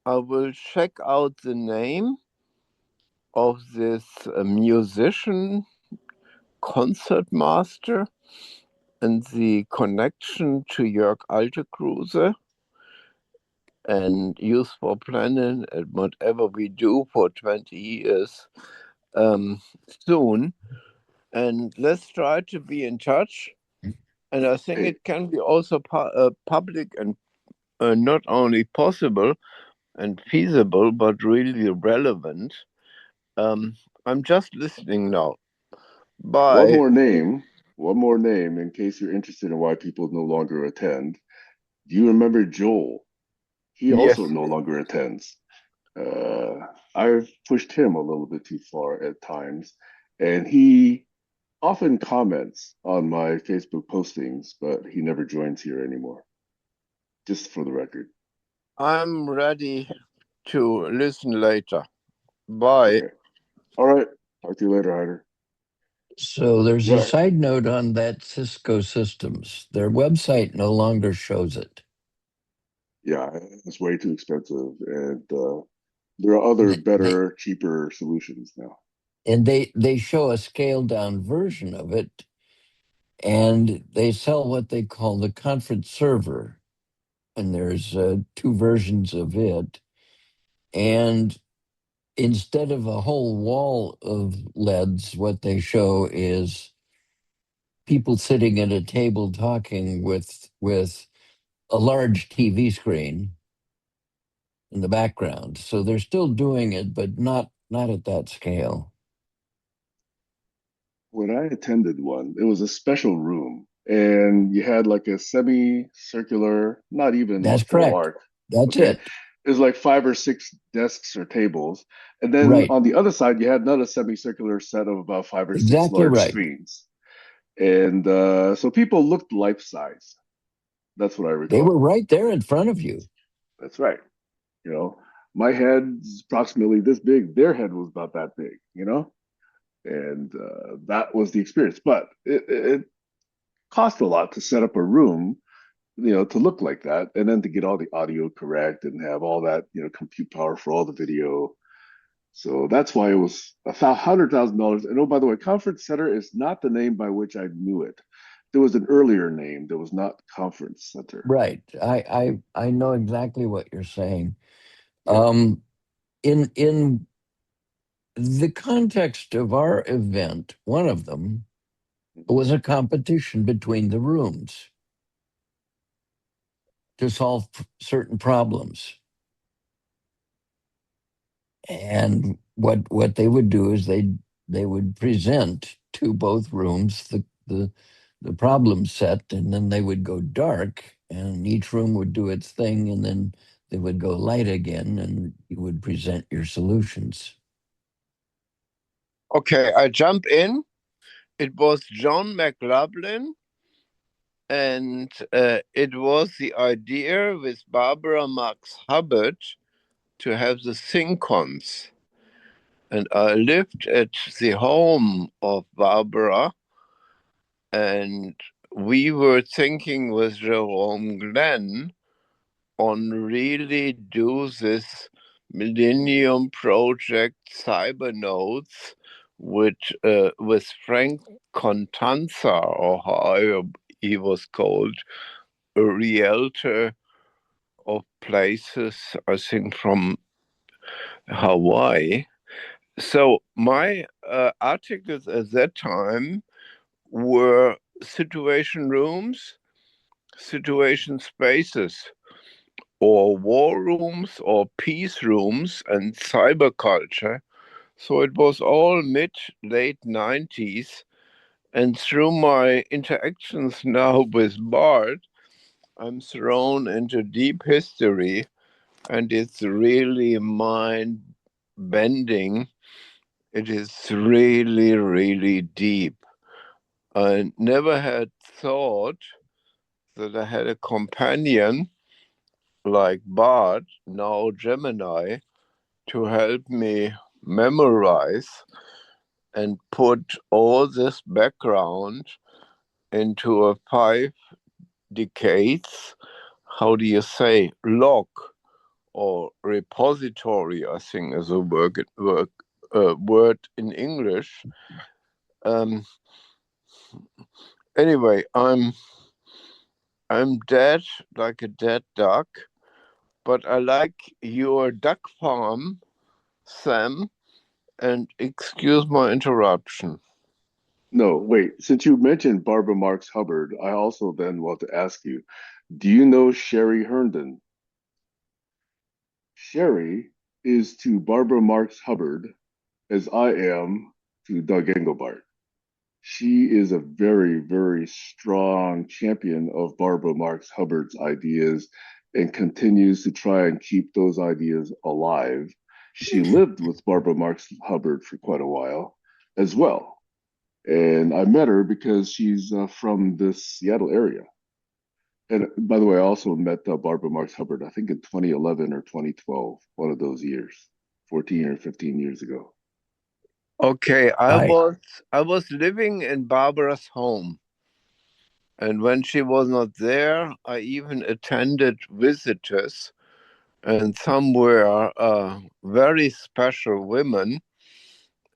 Speaker 3: I will check out the name of this musician, concert master, and the connection to Jörg Altekruse and Youth for Planet and whatever we do for 20 years soon. And let's try to be in touch. And I think it can be also public and not only possible and feasible, but really relevant. I'm just listening now.
Speaker 2: One
Speaker 3: Bye.
Speaker 2: more name, one more name in case you're interested in why people no longer attend. Do you remember Joel? He
Speaker 3: Yes.
Speaker 2: also no longer attends. I've pushed him a little bit too far at times, and he often comments on my Facebook postings, but he never joins here anymore. Just for the record.
Speaker 3: I'm ready to listen later. Bye.
Speaker 2: Okay. All right. Talk to you later, Heiner.
Speaker 4: So there's a
Speaker 2: Yeah.
Speaker 4: side note on that Cisco Systems. Their website no longer shows it.
Speaker 2: Yeah, it's way too expensive, and there are other better, cheaper solutions now.
Speaker 4: And they show a scaled down version of it, and they sell what they call the conference server, and there's 2 versions of it. And instead of a whole wall of LEDs, what they show is people sitting at a table talking with a large TV screen in the background. So they're still doing it, but not at that scale.
Speaker 2: When I attended one, it was a special room, and you had like a semicircular, not even a
Speaker 4: That's
Speaker 2: full
Speaker 4: correct.
Speaker 2: arc.
Speaker 4: That's
Speaker 2: Okay.
Speaker 4: it.
Speaker 2: It was like 5 or 6 desks or tables. And then
Speaker 4: Right.
Speaker 2: on the other side, you had another semicircular set of about 5 or 6
Speaker 4: Exactly
Speaker 2: large
Speaker 4: right.
Speaker 2: screens. And so people looked life size. That's what I
Speaker 4: They were
Speaker 2: recall.
Speaker 4: right there in front of you.
Speaker 2: That's right. You know, my head's approximately this big. Their head was about that big, you know? And that was the experience. But it cost a lot to set up a room, to look like that, and then to get all the audio correct and have all that, compute power for all the video. So that's why it was $100,000. And oh, by the way, Conference Center is not the name by which I knew it. There was an earlier name that was not Conference Center.
Speaker 4: Right. I know exactly what you're saying.
Speaker 2: Yeah.
Speaker 4: In the context of our event, one of them was a competition between the rooms to solve certain problems. And what they would do is they would present to both rooms the problem set, and then they would go dark, and each room would do its thing, and then they would go light again, and you would present your solutions.
Speaker 3: Okay, I jump in. It was John McLaughlin, and it was the idea with Barbara Marx Hubbard to have the SynCons. And I lived at the home of Barbara, and we were thinking with Jerome Glenn on really do this Millennium Project Cybernodes with Frank Contanza, or however he was called, a realtor of places, I think from Hawaii. So my articles at that time were situation rooms, situation spaces, or war rooms, or peace rooms, and cyberculture. So it was all late 90s. And through my interactions now with Bart, I'm thrown into deep history, and it's really mind bending. It is really, really deep. I never had thought that I had a companion like Bart, now Gemini, to help me memorize and put all this background into a 5 decades, how do you say, log or repository, I think is a word in English. Anyway, I'm dead like a dead duck, but I like your duck farm, Sam, and excuse my interruption.
Speaker 2: No, wait. Since you mentioned Barbara Marx Hubbard, I also then want to ask you, do you know Sherry Herndon? Sherry is to Barbara Marx Hubbard as I am to Doug Engelbart. She is a very, very strong champion of Barbara Marx Hubbard's ideas and continues to try and keep those ideas alive. She lived with Barbara Marx Hubbard for quite a while as well. And I met her because she's from the Seattle area. And by the way, I also met Barbara Marx Hubbard, I think in 2011 or 2012, one of those years, 14 or 15 years ago.
Speaker 3: Okay, I was living in Barbara's home. And when she was not there, I even attended visitors, and some were very special women.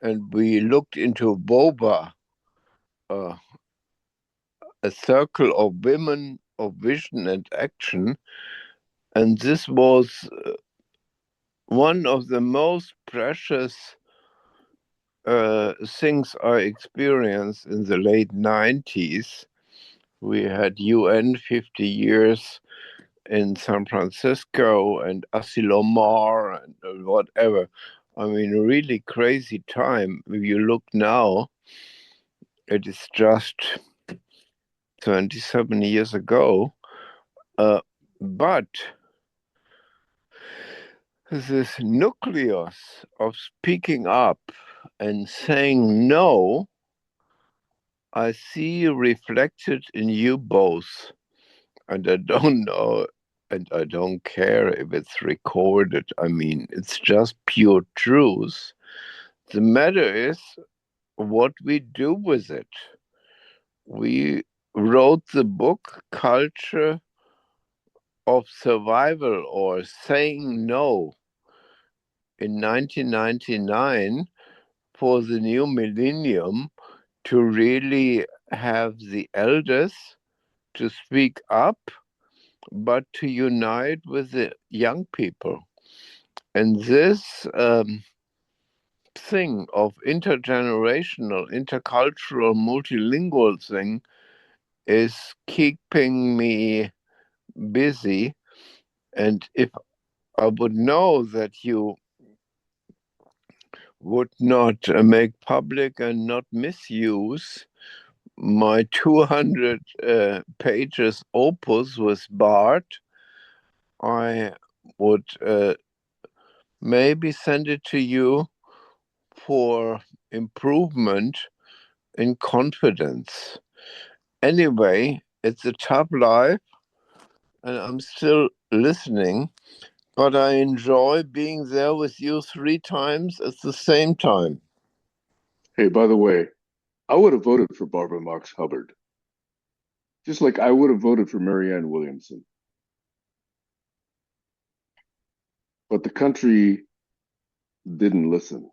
Speaker 3: And we looked into Boba, a circle of women of vision and action. And this was one of the most precious things I experienced in the late 90s. We had UN 50 years in San Francisco and Asilomar and whatever. I mean, really crazy time. If you look now, it is just 27 years ago. But this nucleus of speaking up and saying no, I see reflected in you both. And I don't know, and I don't care if it's recorded. I mean, it's just pure truth. The matter is, what we do with it. We wrote the book Culture of Survival, or Saying No, in 1999 for the new millennium, to really have the elders to speak up, but to unite with the young people. And this thing of intergenerational, intercultural, multilingual thing is keeping me busy. And if I would know that you would not make public and not misuse my 200 pages opus with Bart, I would maybe send it to you for improvement in confidence. Anyway, it's a tough life, and I'm still listening, but I enjoy being there with you 3 times at the same time.
Speaker 2: Hey, by the way, I would have voted for Barbara Marx Hubbard, just like I would have voted for Marianne Williamson. But the country didn't listen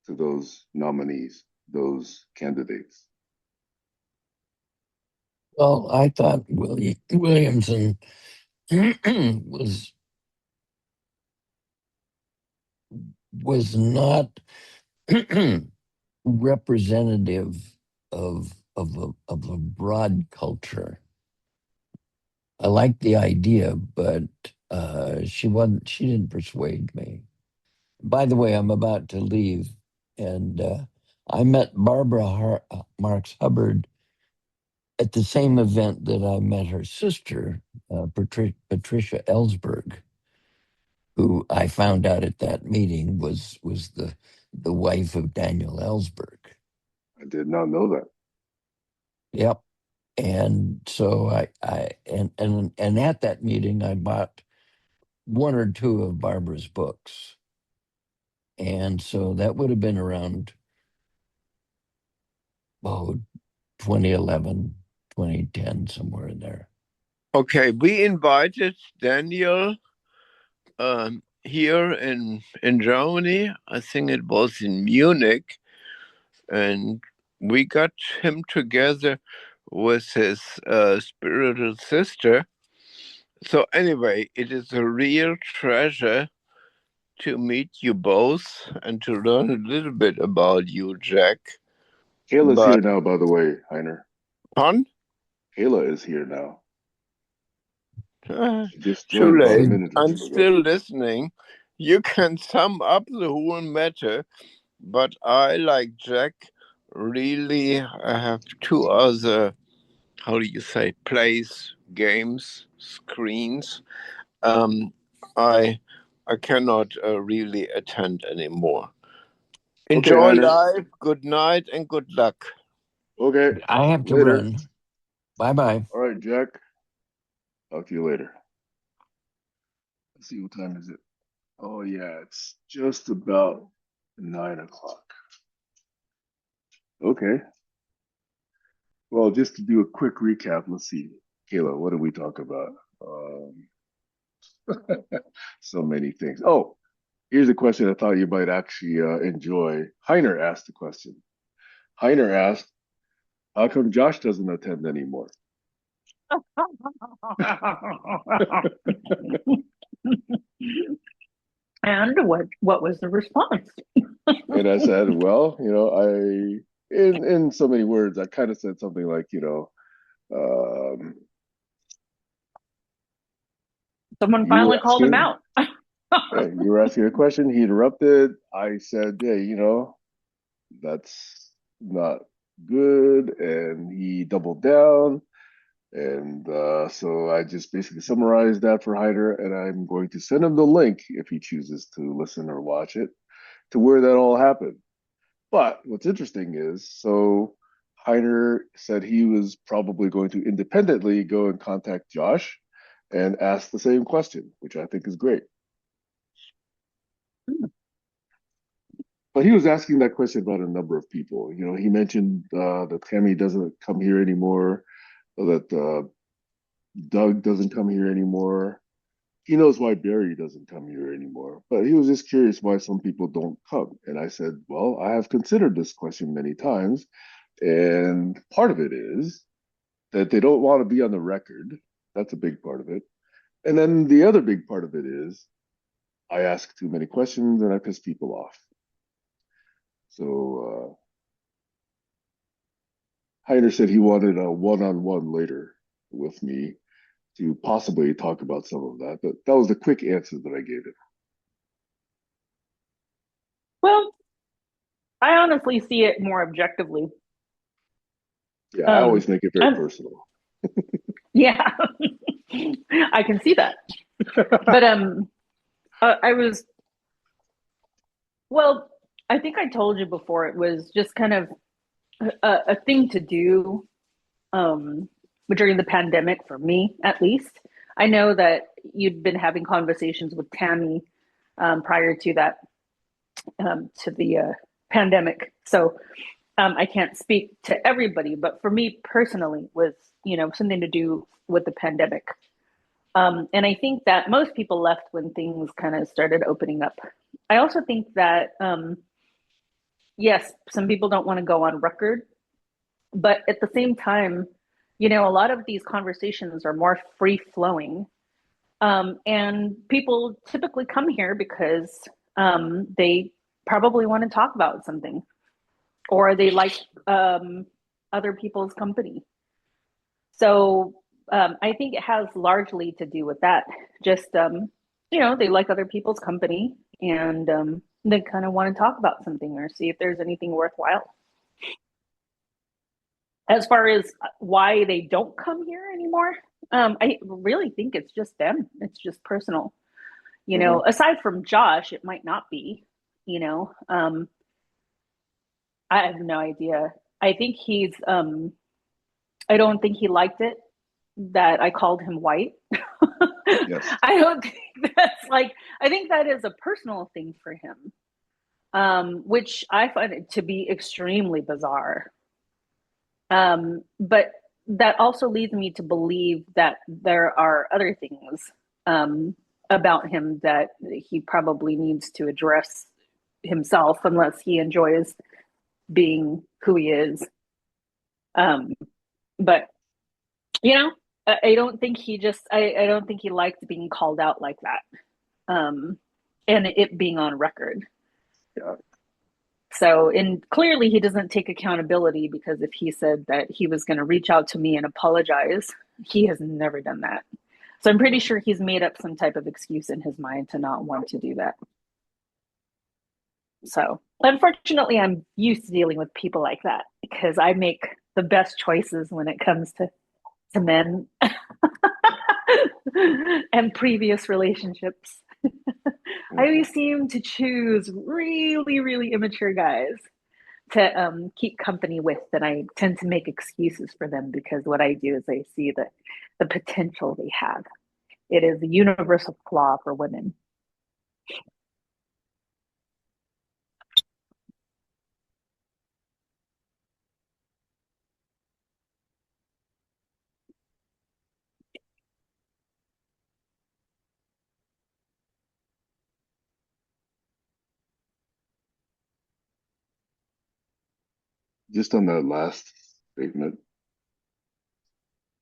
Speaker 2: to those nominees, those candidates.
Speaker 4: Well, I thought Williamson was not representative of a broad culture. I liked the idea, but she didn't persuade me. By the way, I'm about to leave, and I met Barbara Marx Hubbard at the same event that I met her sister, Patricia Ellsberg, who I found out at that meeting was the wife of Daniel Ellsberg.
Speaker 2: I did not know that.
Speaker 4: Yep. And so I at that meeting I bought 1 or 2 of Barbara's books. And so that would have been around 2011, 2010, somewhere in there.
Speaker 3: Okay, we invited Daniel here in Germany. I think it was in Munich, and we got him together with his spiritual sister. So anyway, it is a real treasure to meet you both and to learn a little bit about you, Jack.
Speaker 2: Kayla's here now, by the way, Heiner.
Speaker 3: Pardon?
Speaker 2: Kayla is here now. She just
Speaker 3: Too
Speaker 2: joined about a
Speaker 3: late.
Speaker 2: minute or
Speaker 3: I'm
Speaker 2: two ago.
Speaker 3: still listening. You can sum up the whole matter, but I, like Jack, really have 2 other, how do you say, plays, games, screens. I cannot really attend anymore. Enjoy life. Good night and good luck.
Speaker 2: Okay.
Speaker 4: I have to
Speaker 2: Later.
Speaker 4: run. Bye-bye.
Speaker 2: All right, Jack. Talk to you later. Let's see, what time is it? Oh, yeah, it's just about 9 o'clock. Okay. Well, just to do a quick recap, let's see. Kayla, what did we talk about? So many things. Oh, here's a question I thought you might actually enjoy. Heiner asked the question. Heiner asked, how come Josh doesn't attend anymore?
Speaker 5: And what was the response?
Speaker 2: And I said, well, in so many words, I kind of said something like,
Speaker 5: someone finally called him out.
Speaker 2: Yeah, you were asking a question, he interrupted. I said, yeah, that's not good. And he doubled down. And so I just basically summarized that for Heiner, and I'm going to send him the link if he chooses to listen or watch it to where that all happened. But what's interesting is, so Heiner said he was probably going to independently go and contact Josh and ask the same question, which I think is great. But he was asking that question about a number of people. You know, he mentioned that Tammy doesn't come here anymore, that Doug doesn't come here anymore. He knows why Barry doesn't come here anymore, but he was just curious why some people don't come. And I said, well, I have considered this question many times, and part of it is that they don't want to be on the record. That's a big part of it. And then the other big part of it is I ask too many questions and I piss people off. So Heiner said he wanted a one-on-one later with me to possibly talk about some of that, but that was the quick answer that I gave him.
Speaker 5: Well, I honestly see it more objectively.
Speaker 2: Yeah, I always make it very
Speaker 5: I'm-
Speaker 2: personal.
Speaker 5: Yeah, I can see that. But well, I think I told you before, it was just kind of a thing to do during the pandemic for me, at least. I know that you'd been having conversations with Tammy prior to that, to the pandemic. So I can't speak to everybody, but for me personally, was something to do with the pandemic. And I think that most people left when things kind of started opening up. I also think that yes, some people don't want to go on record, but at the same time, a lot of these conversations are more free flowing. And people typically come here because they probably want to talk about something, or they like other people's company. So I think it has largely to do with that. Just, they like other people's company, and they kind of want to talk about something or see if there's anything worthwhile. As far as why they don't come here anymore, I really think it's just them. It's just personal. Aside from Josh, it might not be, I have no idea. I think I don't think he liked it that I called him white.
Speaker 2: Yes.
Speaker 5: I don't think I think that is a personal thing for him, which I find it to be extremely bizarre. But that also leads me to believe that there are other things about him that he probably needs to address himself, unless he enjoys being who he is. But I don't think I don't think he liked being called out like that, and it being on record.
Speaker 2: Yeah.
Speaker 5: So, and clearly he doesn't take accountability, because if he said that he was going to reach out to me and apologize, he has never done that. So I'm pretty sure he's made up some type of excuse in his mind to not want to do that. So unfortunately, I'm used to dealing with people like that, because I make the best choices when it comes to men and previous relationships. I always seem to choose really, really immature guys to keep company with, and I tend to make excuses for them, because what I do is I see the potential they have. It is a universal flaw for women.
Speaker 2: Just on that last statement,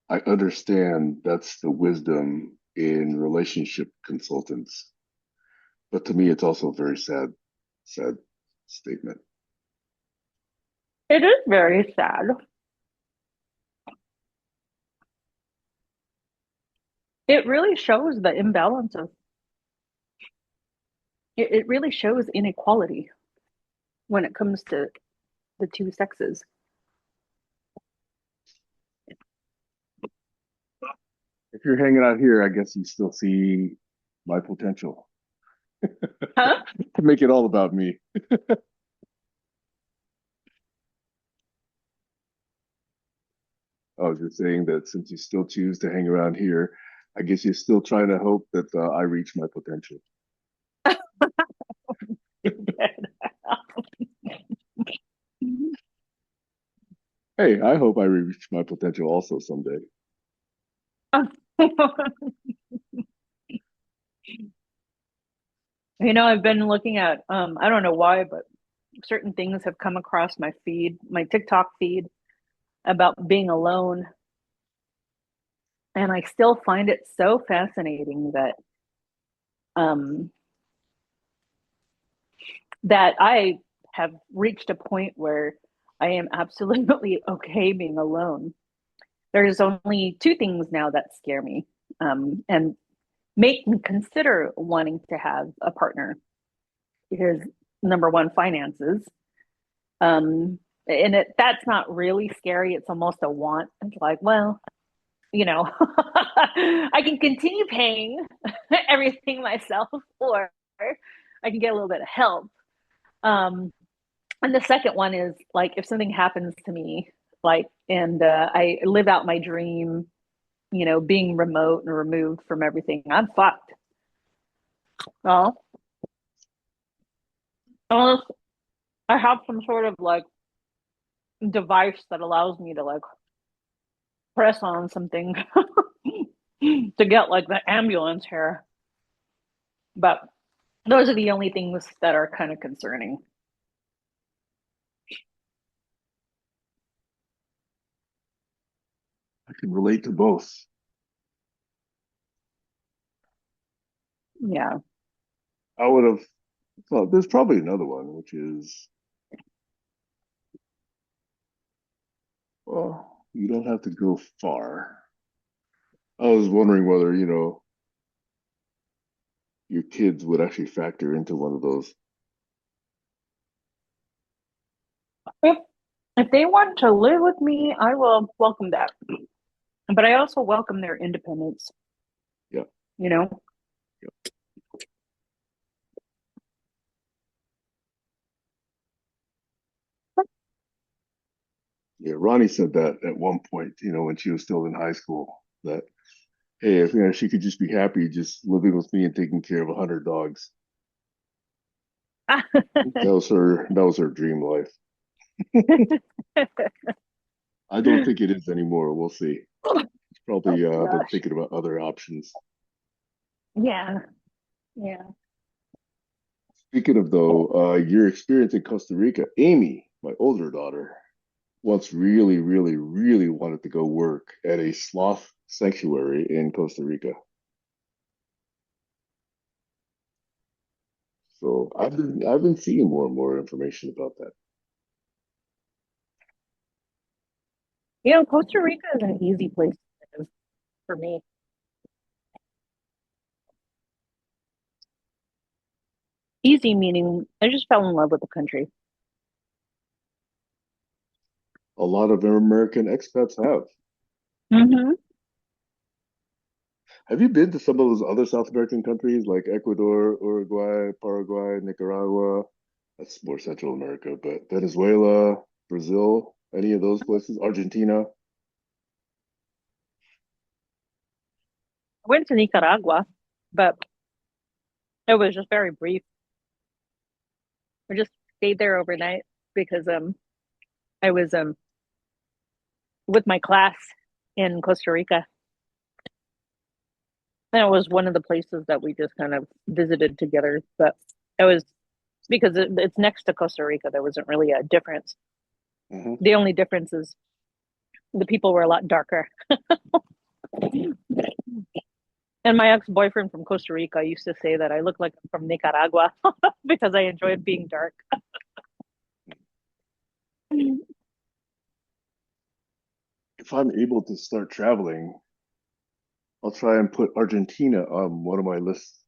Speaker 2: I understand that's the wisdom in relationship consultants. But to me, it's also a very sad statement.
Speaker 5: It is very sad. It really shows the imbalance of it really shows inequality when it comes to the two sexes.
Speaker 2: If you're hanging out here, I guess you still see my potential.
Speaker 5: Huh?
Speaker 2: To make it all about me. I was just saying that since you still choose to hang around here, I guess you're still trying to hope that I reach my potential. Hey, I hope I reach my potential also someday.
Speaker 5: I've been looking at I don't know why, but certain things have come across my feed, my TikTok feed about being alone. And I still find it so fascinating um that I have reached a point where I am absolutely okay being alone. There's only two things now that scare me, and make me consider wanting to have a partner. Is number one, finances. Um, and that's not really scary. It's almost a want. It's like, well, I can continue paying everything myself, or I can get a little bit of help. Um, and the second one is like, if something happens to me, like, and I live out my dream, being remote and removed from everything, I'm fucked. Well, unless I have some sort of like device that allows me to like press on something to get like the ambulance here. But those are the only things that are kind of concerning.
Speaker 2: I can relate to both.
Speaker 5: Yeah.
Speaker 2: I would have thought there's probably another one, which is, well, you don't have to go far. I was wondering whether, your kids would actually factor into one of those.
Speaker 5: If if they want to live with me, I will welcome that. But I also welcome their independence,
Speaker 2: Yeah.
Speaker 5: you know?
Speaker 2: Yeah. Yeah, Ronnie said that at one point, when she was still in high school, that hey, if she could just be happy just living with me and taking care of 100 dogs. That was her dream life. I don't think it is anymore. We'll see. She's
Speaker 5: Oh
Speaker 2: probably been
Speaker 5: gosh.
Speaker 2: thinking about other options.
Speaker 5: Yeah. Yeah.
Speaker 2: Speaking of though, your experience in Costa Rica, Amy, my older daughter, once really, really, really wanted to go work at a sloth sanctuary in Costa Rica. So I've been seeing more and more information about that.
Speaker 5: Costa Rica is an easy place to live for me. Easy meaning I just fell in love with the country.
Speaker 2: A lot of American expats have.
Speaker 5: Mm-hmm.
Speaker 2: Have you been to some of those other South American countries like Ecuador, Uruguay, Paraguay, Nicaragua? That's more Central America, but Venezuela, Brazil, any of those places? Argentina?
Speaker 5: I went to Nicaragua, but it was just very brief. We just stayed there overnight because I was with my class in Costa Rica. And it was one of the places that we just kind of visited together. But it was because it's next to Costa Rica, there wasn't really a difference.
Speaker 2: Hmm.
Speaker 5: The only difference is the people were a lot darker. And my ex-boyfriend from Costa Rica used to say that I look like I'm from Nicaragua because I enjoyed being dark.
Speaker 2: If I'm able to start traveling, I'll try and put Argentina on one of my lists,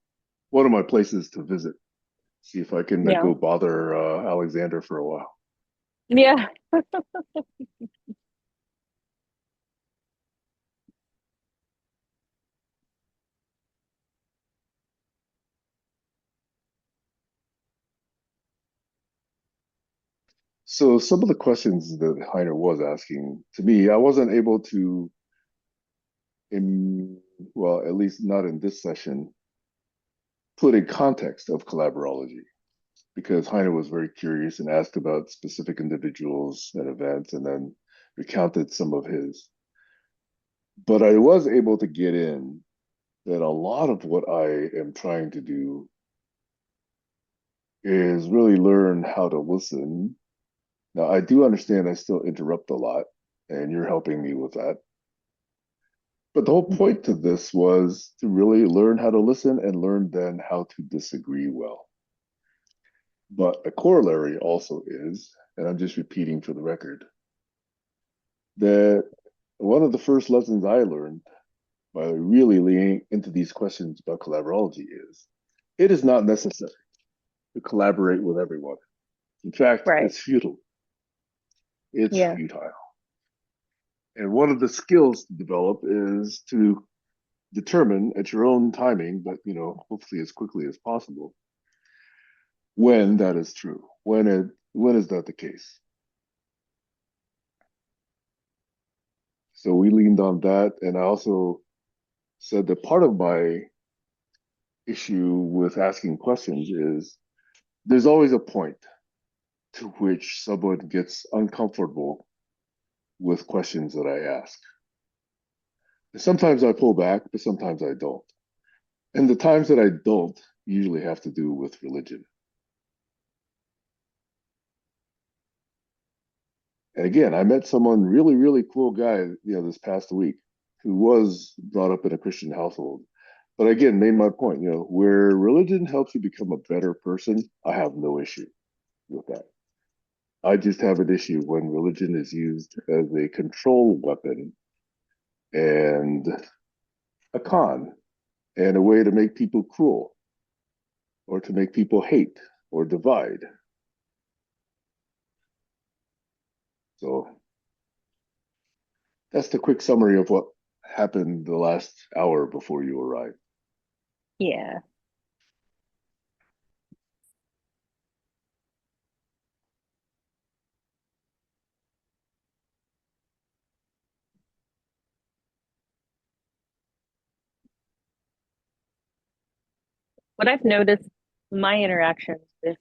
Speaker 2: one of my places to visit. See if I can
Speaker 5: Yeah.
Speaker 2: go bother Alexander for a while.
Speaker 5: Yeah.
Speaker 2: So some of the questions that Heiner was asking to me, I wasn't able to, well, at least not in this session, put in context of collaborology because Heiner was very curious and asked about specific individuals and events, and then recounted some of his. But I was able to get in that a lot of what I am trying to do is really learn how to listen. Now, I do understand I still interrupt a lot, and you're helping me with that. But the whole point to this was to really learn how to listen and learn then how to disagree well. But a corollary also is, and I'm just repeating for the record, that one of the first lessons I learned by really leaning into these questions about collaborology is it is not necessary to collaborate with everyone. In fact,
Speaker 5: Right.
Speaker 2: it's futile. It's
Speaker 5: Yeah.
Speaker 2: futile. And one of the skills to develop is to determine at your own timing, but hopefully as quickly as possible, when that is true. When is that the case? So we leaned on that, and I also said that part of my issue with asking questions is there's always a point to which someone gets uncomfortable with questions that I ask. Sometimes I pull back, but sometimes I don't. And the times that I don't usually have to do with religion. And again, I met someone really, really cool guy, this past week who was brought up in a Christian household. But again, made my point, where religion helps you become a better person, I have no issue with that. I just have an issue when religion is used as a control weapon and a con and a way to make people cruel or to make people hate or divide. So that's the quick summary of what happened the last hour before you arrived.
Speaker 5: Yeah. What I've noticed my interactions with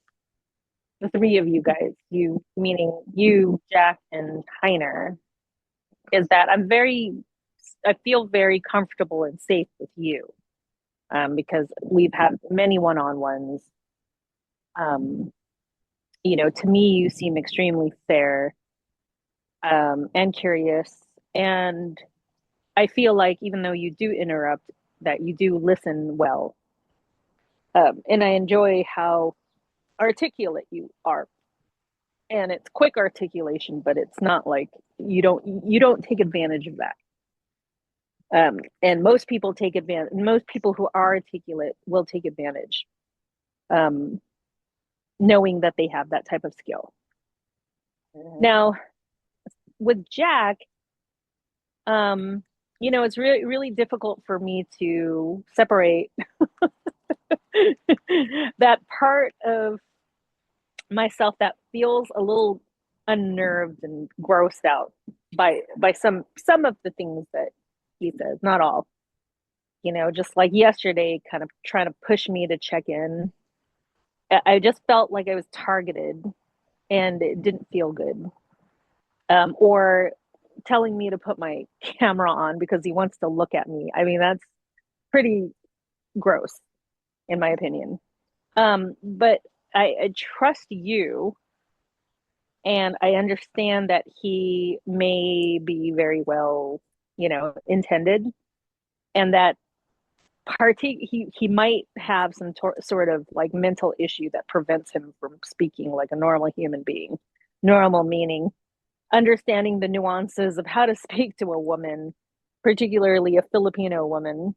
Speaker 5: the three of you guys, you meaning you, Jack, and Heiner, is that I feel very comfortable and safe with you, because we've had many one-on-ones. To me, you seem extremely fair, and curious, and I feel like even though you do interrupt, that you do listen well, and I enjoy how articulate you are, and it's quick articulation, but it's not like you don't take advantage of that. And most people take advantage. Most people who are articulate will take advantage, um, knowing that they have that type of skill. Now, with Jack, it's really really difficult for me to separate that part of myself that feels a little unnerved and grossed out by some of the things that he says, not all. Just like yesterday, kind of trying to push me to check in. I just felt like I was targeted, and it didn't feel good. Or telling me to put my camera on because he wants to look at me. I mean, that's pretty gross, in my opinion. But I trust you, and I understand that he may be very well, intended, and that he might have some sort of like mental issue that prevents him from speaking like a normal human being. Normal meaning understanding the nuances of how to speak to a woman, particularly a Filipino woman,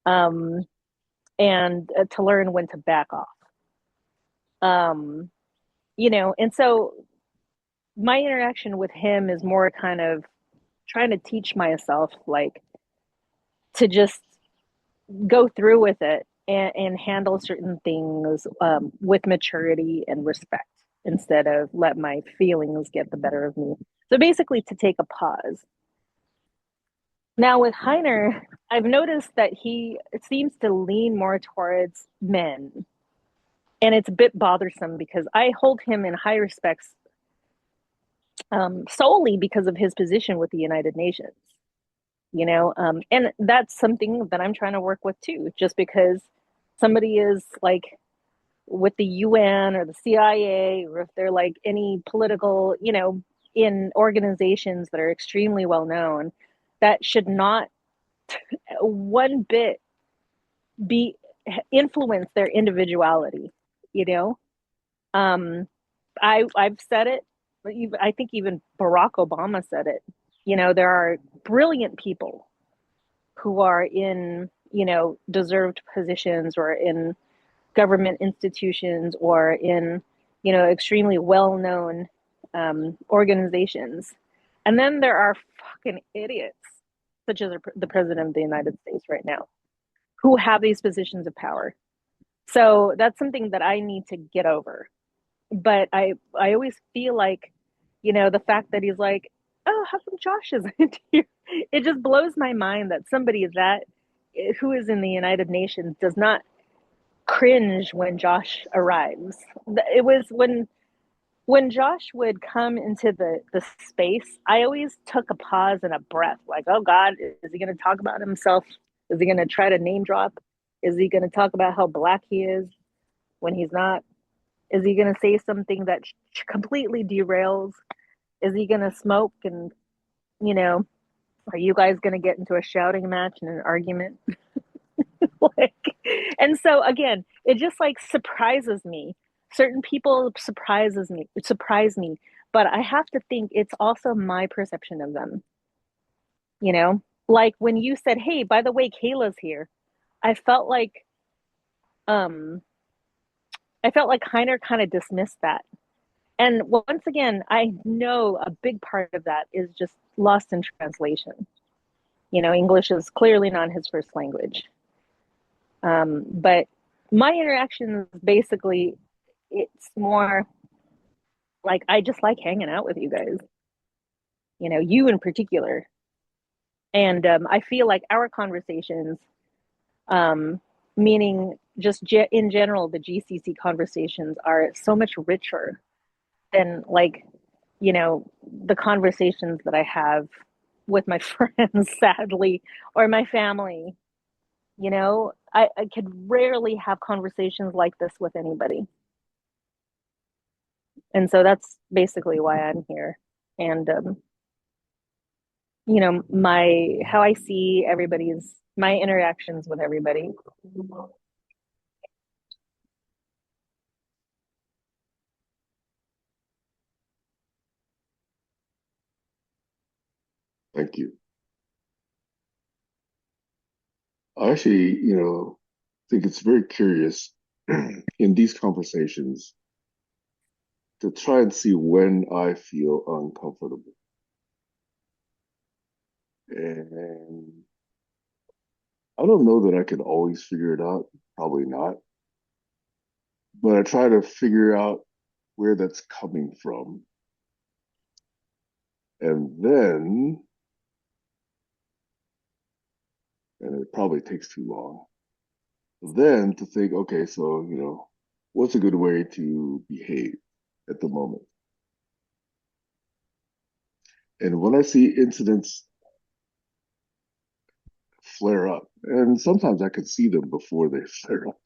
Speaker 5: and to learn when to back off. And so my interaction with him is more kind of trying to teach myself, like, to just go through with it and handle certain things, with maturity and respect, instead of let my feelings get the better of me. So basically, to take a pause. Now with Heiner, I've noticed that he seems to lean more towards men. And it's a bit bothersome because I hold him in high respects, solely because of his position with the United Nations. And that's something that I'm trying to work with too. Just because somebody is like with the UN or the CIA, or if they're like any political, in organizations that are extremely well known, that should not one bit be influence their individuality. You know, I've said it. I think even Barack Obama said it. There are brilliant people who are in deserved positions or in government institutions or in extremely well-known organizations, and then there are fucking idiots such as the president of the United States right now who have these positions of power. So that's something that I need to get over. But I always feel like the fact that he's like, oh, how come Josh isn't here? It just blows my mind that somebody that who is in the United Nations does not cringe when Josh arrives. It was when Josh would come into the space, I always took a pause and a breath, like, oh God, is he going to talk about himself? Is he going to try to name drop? Is he going to talk about how black he is when he's not? Is he going to say something that completely derails? Is he going to smoke and, are you guys going to get into a shouting match and an argument? Like, and so again, it just like surprises me. Certain people surprise me, but I have to think it's also my perception of them. Like when you said, "Hey, by the way, Kayla's here," I felt like um Heiner kind of dismissed that. And once again, I know a big part of that is just lost in translation. English is clearly not his first language. But my interactions basically, it's more like I just like hanging out with you guys, you in particular. And I feel like our conversations, meaning just in general, the GCC conversations are so much richer than like, the conversations that I have with my friends, sadly, or my family. I could rarely have conversations like this with anybody. And so that's basically why I'm here. And, how I see my interactions with everybody.
Speaker 2: Thank you. I actually, think it's very curious in these conversations to try and see when I feel uncomfortable. And I don't know that I can always figure it out, probably not. But I try to figure out where that's coming from. And it probably takes too long, then to think, okay, so, what's a good way to behave at the moment? And when I see incidents flare up, and sometimes I can see them before they flare up,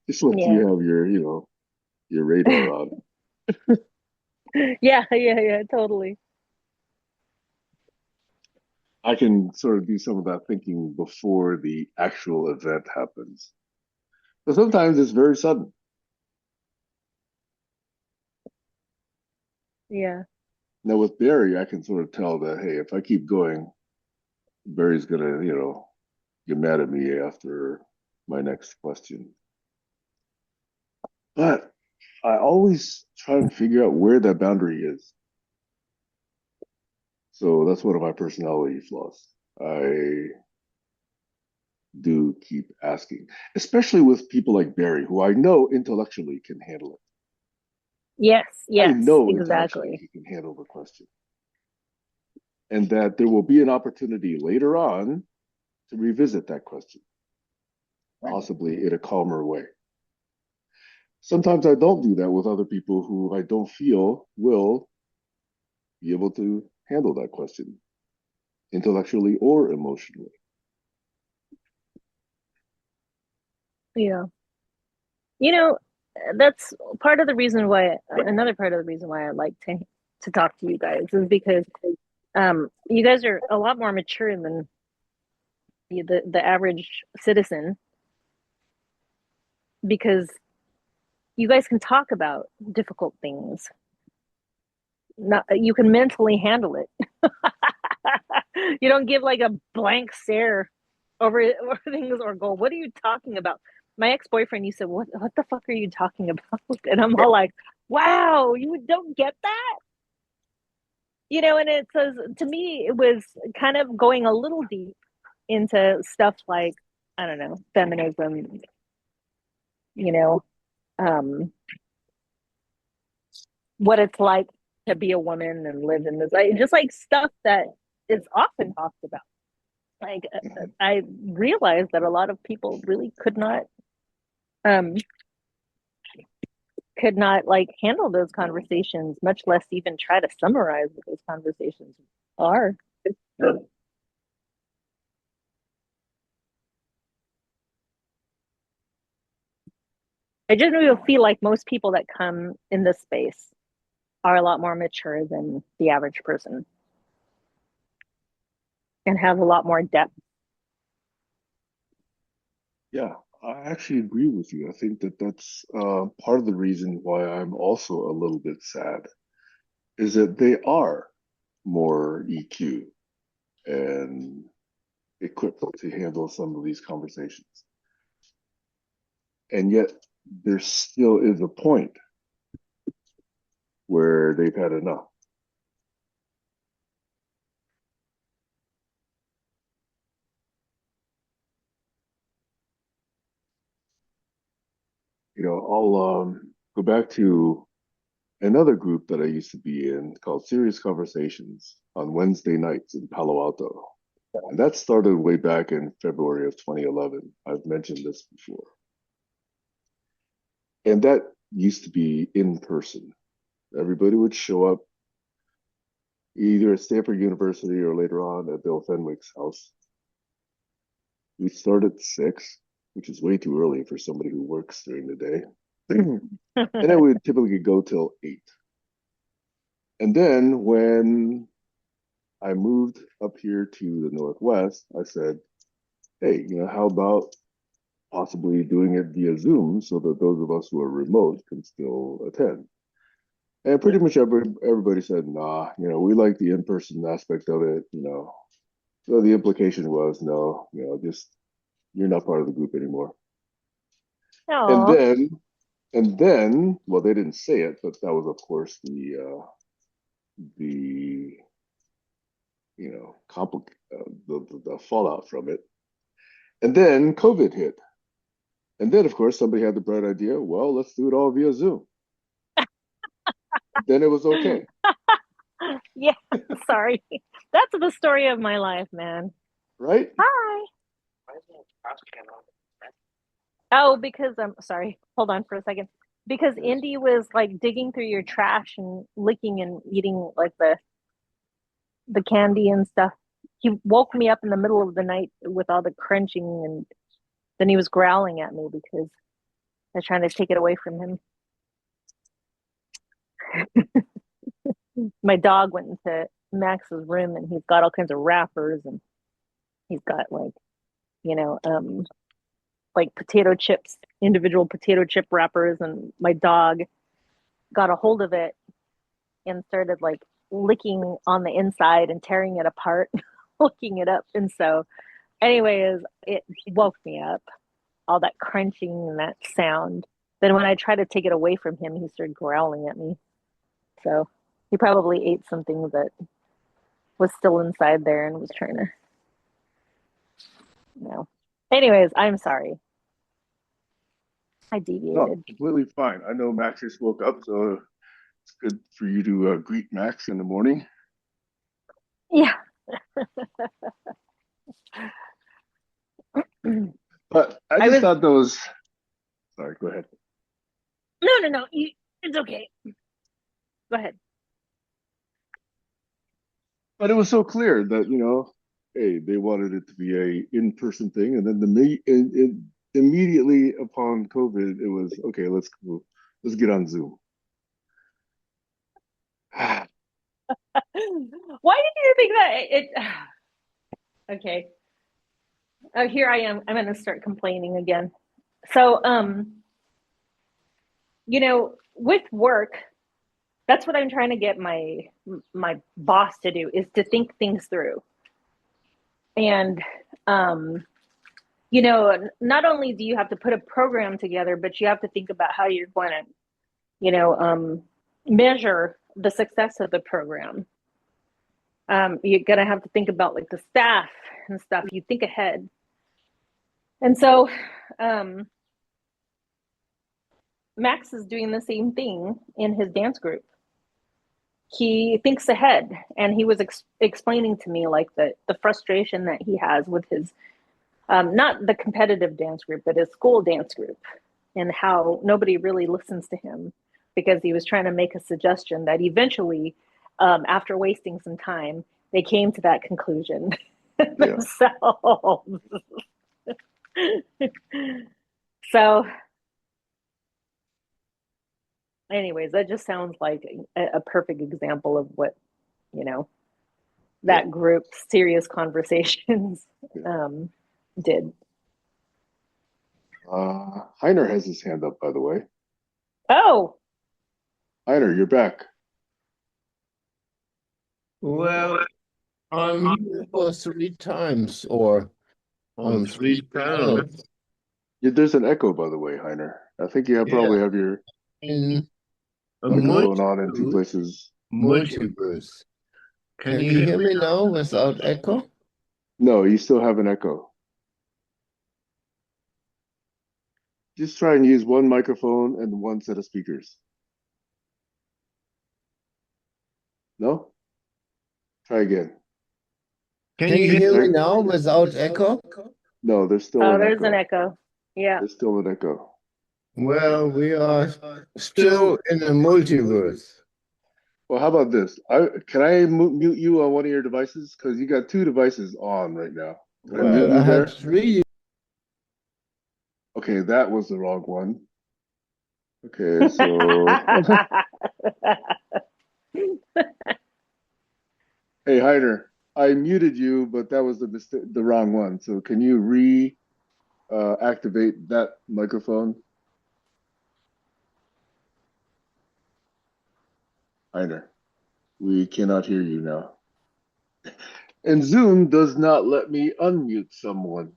Speaker 2: just like
Speaker 5: Yeah.
Speaker 2: you have your radar on.
Speaker 5: Yeah, totally.
Speaker 2: I can sort of do some of that thinking before the actual event happens. But sometimes it's very sudden.
Speaker 5: Yeah.
Speaker 2: Now with Barry, I can sort of tell that, hey, if I keep going, Barry's gonna, get mad at me after my next question. But I always try and figure out where that boundary is. So that's one of my personality flaws. I do keep asking, especially with people like Barry, who I know intellectually can handle it.
Speaker 5: Yes,
Speaker 2: I know intellectually
Speaker 5: exactly.
Speaker 2: he can handle the question. And that there will be an opportunity later on to revisit that question, possibly in a calmer way. Sometimes I don't do that with other people who I don't feel will be able to handle that question intellectually or emotionally.
Speaker 6: Yeah. That's another part of the reason why I like to talk to you guys is because you guys are a lot more mature than the average citizen, because you guys can talk about difficult things. You can mentally handle it. You don't give like a blank stare over things or go, "What are you talking about?" My ex-boyfriend, you said, "What the fuck are you talking about?" And I'm all like, "Wow, you don't get that?" And it says, to me, it was kind of going a little deep into stuff like, I don't know, feminism, um, what it's like to be a woman and live in this, just like stuff that is often talked about. Like, I realized that a lot of people really um, could not like handle those conversations, much less even try to summarize what those conversations are. I just really feel like most people that come in this space are a lot more mature than the average person and have a lot more depth.
Speaker 2: Yeah, I actually agree with you. I think that that's part of the reason why I'm also a little bit sad, is that they are more EQ and equipped to handle some of these conversations. And yet there still is a point where they've had enough. I'll go back to another group that I used to be in called Serious Conversations on Wednesday nights in Palo Alto. And that started way back in February of 2011. I've mentioned this before. And that used to be in person. Everybody would show up either at Stanford University or later on at Bill Fenwick's house. We start at 6, which is way too early for somebody who works during the day. And then we would typically go till 8. And then when I moved up here to the Northwest, I said, hey, how about possibly doing it via Zoom so that those of us who are remote can still attend? And pretty much everybody said, nah, we like the in-person aspect of it, So the implication was, no, just you're not part of the group anymore.
Speaker 6: Aww.
Speaker 2: And then, well, they didn't say it, but that was, of course, the the fallout from it. And then COVID hit. And then, of course, somebody had the bright idea, well, let's do it all via Zoom. Then it was okay.
Speaker 6: Yeah, sorry. That's the story of my life, man.
Speaker 2: Right?
Speaker 6: Hi. Oh, because I'm sorry. Hold on for a second. Because Indy was like digging through your trash and licking and eating like the candy and stuff. He woke me up in the middle of the night with all the crunching, and then he was growling at me because I was trying to take it away from him. My dog went into Max's room and he's got all kinds of wrappers, and he's got like potato chips, individual potato chip wrappers, and my dog got a hold of it and started like licking on the inside and tearing it apart, looking it up. And so anyways, it woke me up, all that crunching and that sound. Then when I tried to take it away from him, he started growling at me. So he probably ate something that was still inside there and was trying to, Anyways, I'm sorry. I deviated.
Speaker 2: No, completely fine. I know Max just woke up, so it's good for you to greet Max in the morning.
Speaker 6: Yeah.
Speaker 2: But I just thought those. Sorry, go ahead.
Speaker 6: No. It's okay. Go ahead.
Speaker 2: But it was so clear that, hey, they wanted it to be a in-person thing, and then immediately upon COVID, it was okay. Let's get on Zoom.
Speaker 6: Why did you think that it? Okay. Oh, here I am. I'm going to start complaining again. So, with work, that's what I'm trying to get my boss to do, is to think things through. And not only do you have to put a program together, but you have to think about how you're going to, measure the success of the program. You're going to have to think about like the staff and stuff. You think ahead. And so Max is doing the same thing in his dance group. He thinks ahead, and he was explaining to me like the frustration that he has with his not the competitive dance group, but his school dance group, and how nobody really listens to him because he was trying to make a suggestion that eventually, after wasting some time, they came to that conclusion themselves. So anyways, that just sounds like a perfect example of what, that group's serious conversations did.
Speaker 2: Heiner has his hand up, by the way.
Speaker 6: Oh,
Speaker 2: Heiner, you're back.
Speaker 3: Well, I'm here for 3 times or on 3 panels.
Speaker 2: There's an echo, by the way, Heiner. I think you probably have your
Speaker 3: In a
Speaker 2: microphone on in 2 places.
Speaker 3: multiverse. Can you hear me now without echo?
Speaker 2: No, you still have an echo. Just try and use one microphone and one set of speakers. No? Try again.
Speaker 3: Can you hear me now without echo?
Speaker 2: No, there's still an
Speaker 6: there's
Speaker 2: echo.
Speaker 6: an echo. Yeah.
Speaker 2: There's still an echo.
Speaker 3: Well, we are still in a multiverse.
Speaker 2: Well, how about this? Can I mute you on one of your devices? Because you got 2 devices on right now. Can I mute you there?
Speaker 3: Have 3.
Speaker 2: Okay, that was the wrong one. Okay, so hey, Heiner, I muted you, but that was the wrong one. So can you activate that microphone? Heiner, we cannot hear you now. And Zoom does not let me unmute someone.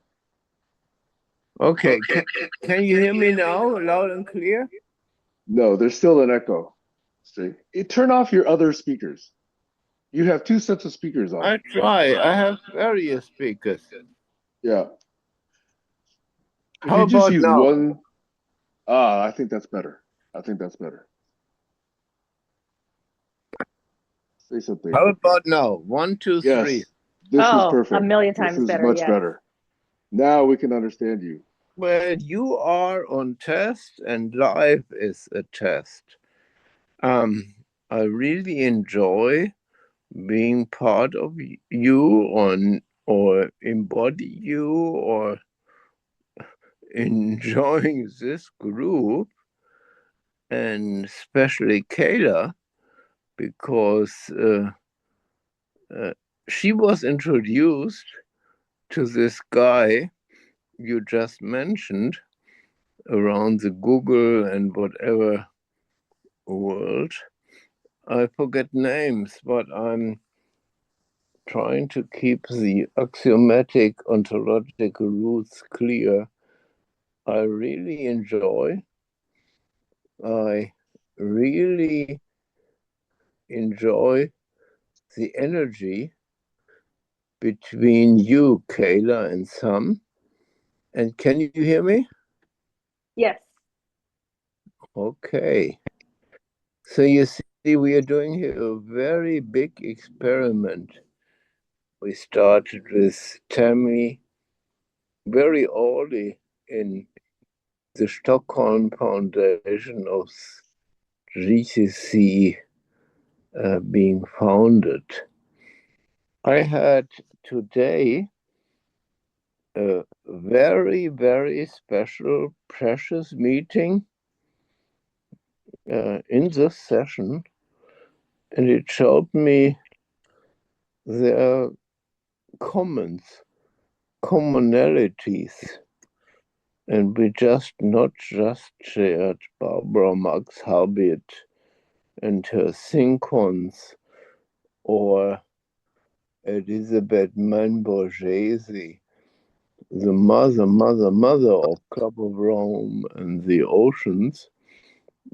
Speaker 3: Okay, can you hear me now, loud and clear?
Speaker 2: No, there's still an echo. Turn off your other speakers. You have 2 sets of speakers on.
Speaker 3: I try. I have various speakers.
Speaker 2: Yeah. If
Speaker 3: How
Speaker 2: you just
Speaker 3: about
Speaker 2: use
Speaker 3: now?
Speaker 2: one, I think that's better. Say something.
Speaker 3: How about now? 1, 2, 3.
Speaker 2: Yes, this is perfect.
Speaker 6: A million times
Speaker 2: this is
Speaker 6: better.
Speaker 2: much better. Now we can understand you.
Speaker 3: Well, you are on test, and life is a test. I really enjoy being part of you or embody you or enjoying this group, and especially Kayla, because she was introduced to this guy you just mentioned around the Google and whatever world. I forget names, but I'm trying to keep the axiomatic ontological roots clear. I really enjoy the energy between you, Kayla, and Sam. And can you hear me?
Speaker 6: Yes.
Speaker 3: Okay. So you see, we are doing here a very big experiment. We started with Tammy very early in the Stockholm Foundation of GCC being founded. I had today a very, very special, precious meeting in this session, and it showed me their commonalities. And we not just shared Barbara Max Habit and her syncons, or Elizabeth Mann-Borghese, the mother of Club of Rome and the oceans,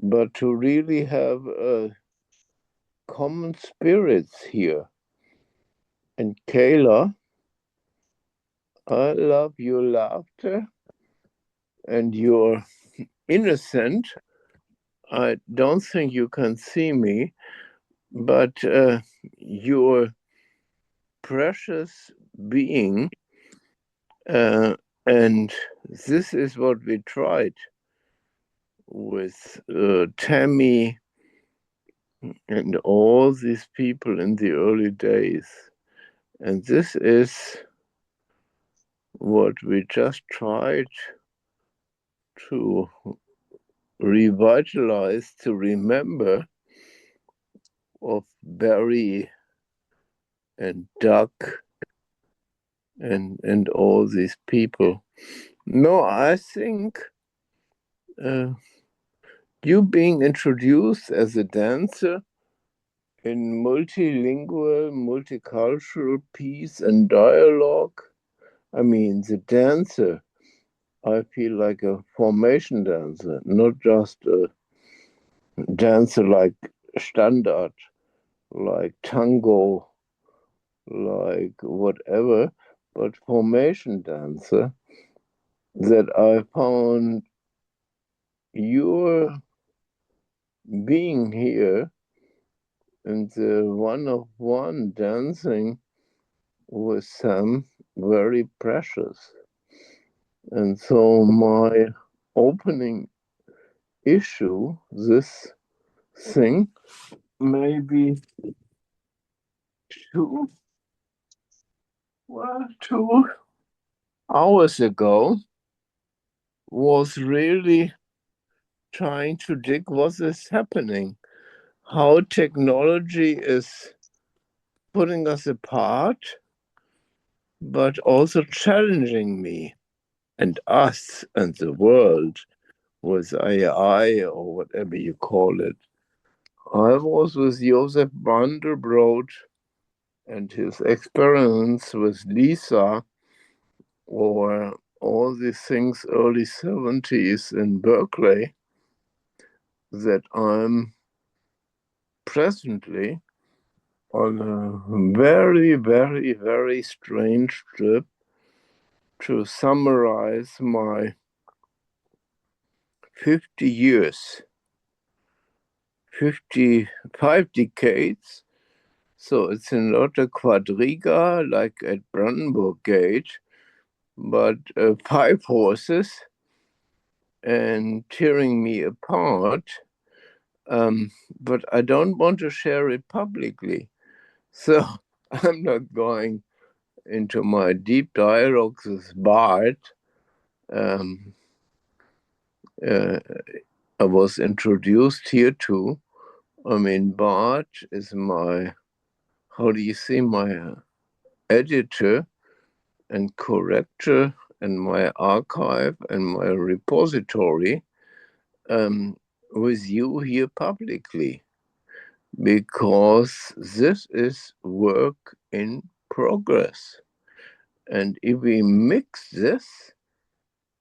Speaker 3: but to really have common spirits here. And Kayla, I love your laughter and your innocent. I don't think you can see me, but your precious being, and this is what we tried with Tammy and all these people in the early days. And this is what we just tried to revitalize, to remember of Barry and Doug and all these people. No, I think you being introduced as a dancer in multilingual, multicultural peace and dialogue. I mean, the dancer, I feel like a formation dancer, not just a dancer like standard, like tango, like whatever, but formation dancer, that I found your being here and the one-of-one dancing with Sam very precious. And so my opening issue, this thing, maybe 2 hours ago, was really trying to dig what is happening, how technology is putting us apart, but also challenging me and us and the world with AI or whatever you call it. I was with Joseph Vanderbrot and his experiments with Lisa, or all these things early 70s in Berkeley, that I'm presently on a very, very, very strange trip to summarize my 50 years, 55 decades. So it's not a quadriga like at Brandenburg Gate, but 5 horses and tearing me apart. But I don't want to share it publicly. So I'm not going into my deep dialogues with Bart. I was introduced here too. I mean, Bart is my, how do you say, my editor and corrector and my archive and my repository with you here publicly, because this is work in progress. And if we mix this,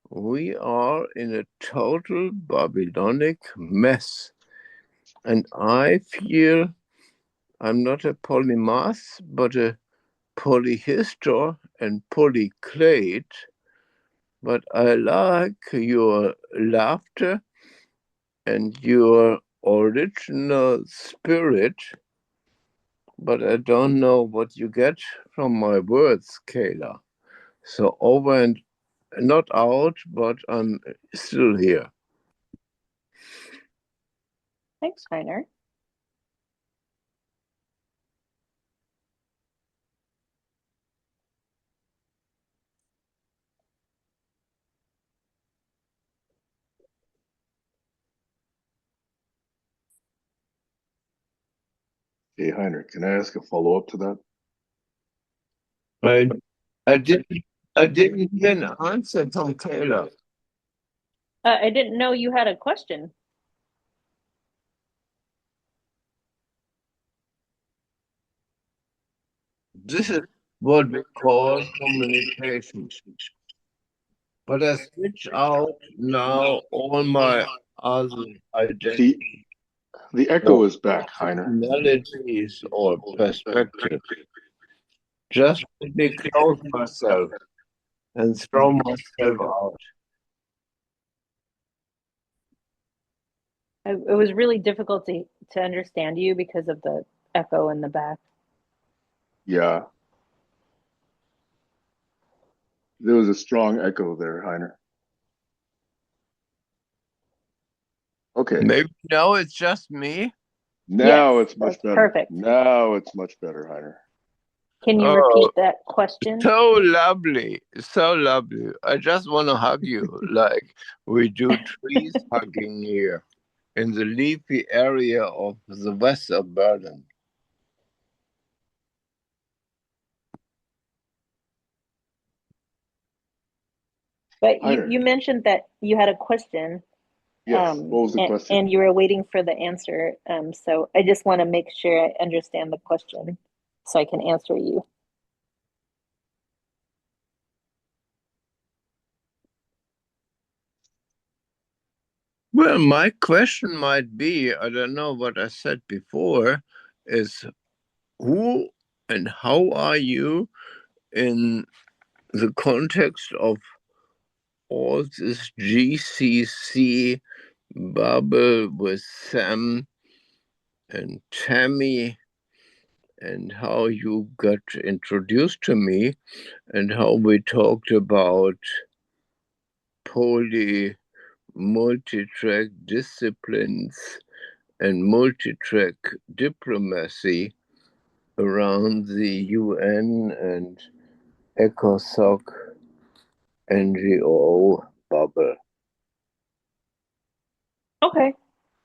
Speaker 3: we are in a total Babylonic mess. And I feel I'm not a polymath, but a polyhistor and polyclade. But I like your laughter and your original spirit, but I don't know what you get from my words, Kayla. So over and not out, but I'm still here.
Speaker 6: Thanks, Heiner.
Speaker 2: Hey, Heiner, can I ask a follow-up to that?
Speaker 3: I, I didn't get an answer from Kayla.
Speaker 6: I didn't know you had a question.
Speaker 3: This is what we call communication. But I switch out now all my other identities
Speaker 2: The echo
Speaker 3: or
Speaker 2: is back, Heiner.
Speaker 3: personalities or perspectives. Just let me close myself and throw myself out.
Speaker 6: It was really difficult to understand you because of the echo in the back.
Speaker 2: Yeah, there was a strong echo there, Heiner. Okay,
Speaker 3: Maybe now it's just me.
Speaker 2: now
Speaker 6: Yes,
Speaker 2: it's much
Speaker 6: that's
Speaker 2: better.
Speaker 6: perfect.
Speaker 2: Now it's much better, Heiner.
Speaker 6: Can you
Speaker 3: Oh,
Speaker 6: repeat that question?
Speaker 3: so lovely. So lovely. I just want to hug you like we do trees hugging here in the leafy area of the west of Berlin.
Speaker 6: But
Speaker 2: Heiner,
Speaker 6: you mentioned that you had a question,
Speaker 2: yes, what was the question?
Speaker 6: and you were waiting for the answer. So I just want to make sure I understand the question so I can answer you.
Speaker 3: Well, my question might be, I don't know what I said before, is who and how are you in the context of all this GCC bubble with Sam and Tammy, and how you got introduced to me, and how we talked about multi-track disciplines and multi-track diplomacy around the UN and ECOSOC NGO bubble.
Speaker 6: Okay.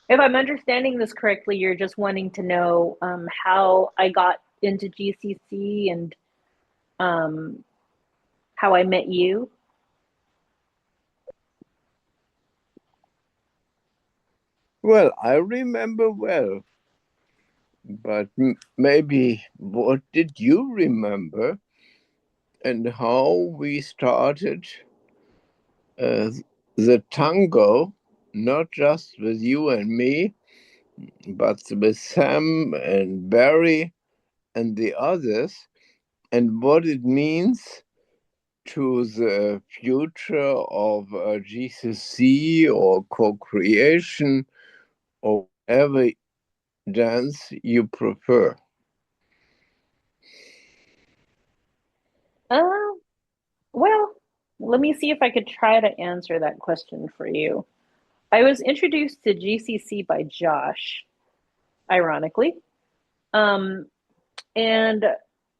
Speaker 6: If I'm understanding this correctly, you're just wanting to know how I got into GCC and um, how I met you.
Speaker 3: Well, I remember well, but maybe what did you remember and how we started the tango, not just with you and me, but with Sam and Barry and the others, and what it means to the future of GCC or co-creation or whatever dance you prefer.
Speaker 6: Uh, well, let me see if I could try to answer that question for you. I was introduced to GCC by Josh, ironically. Um, and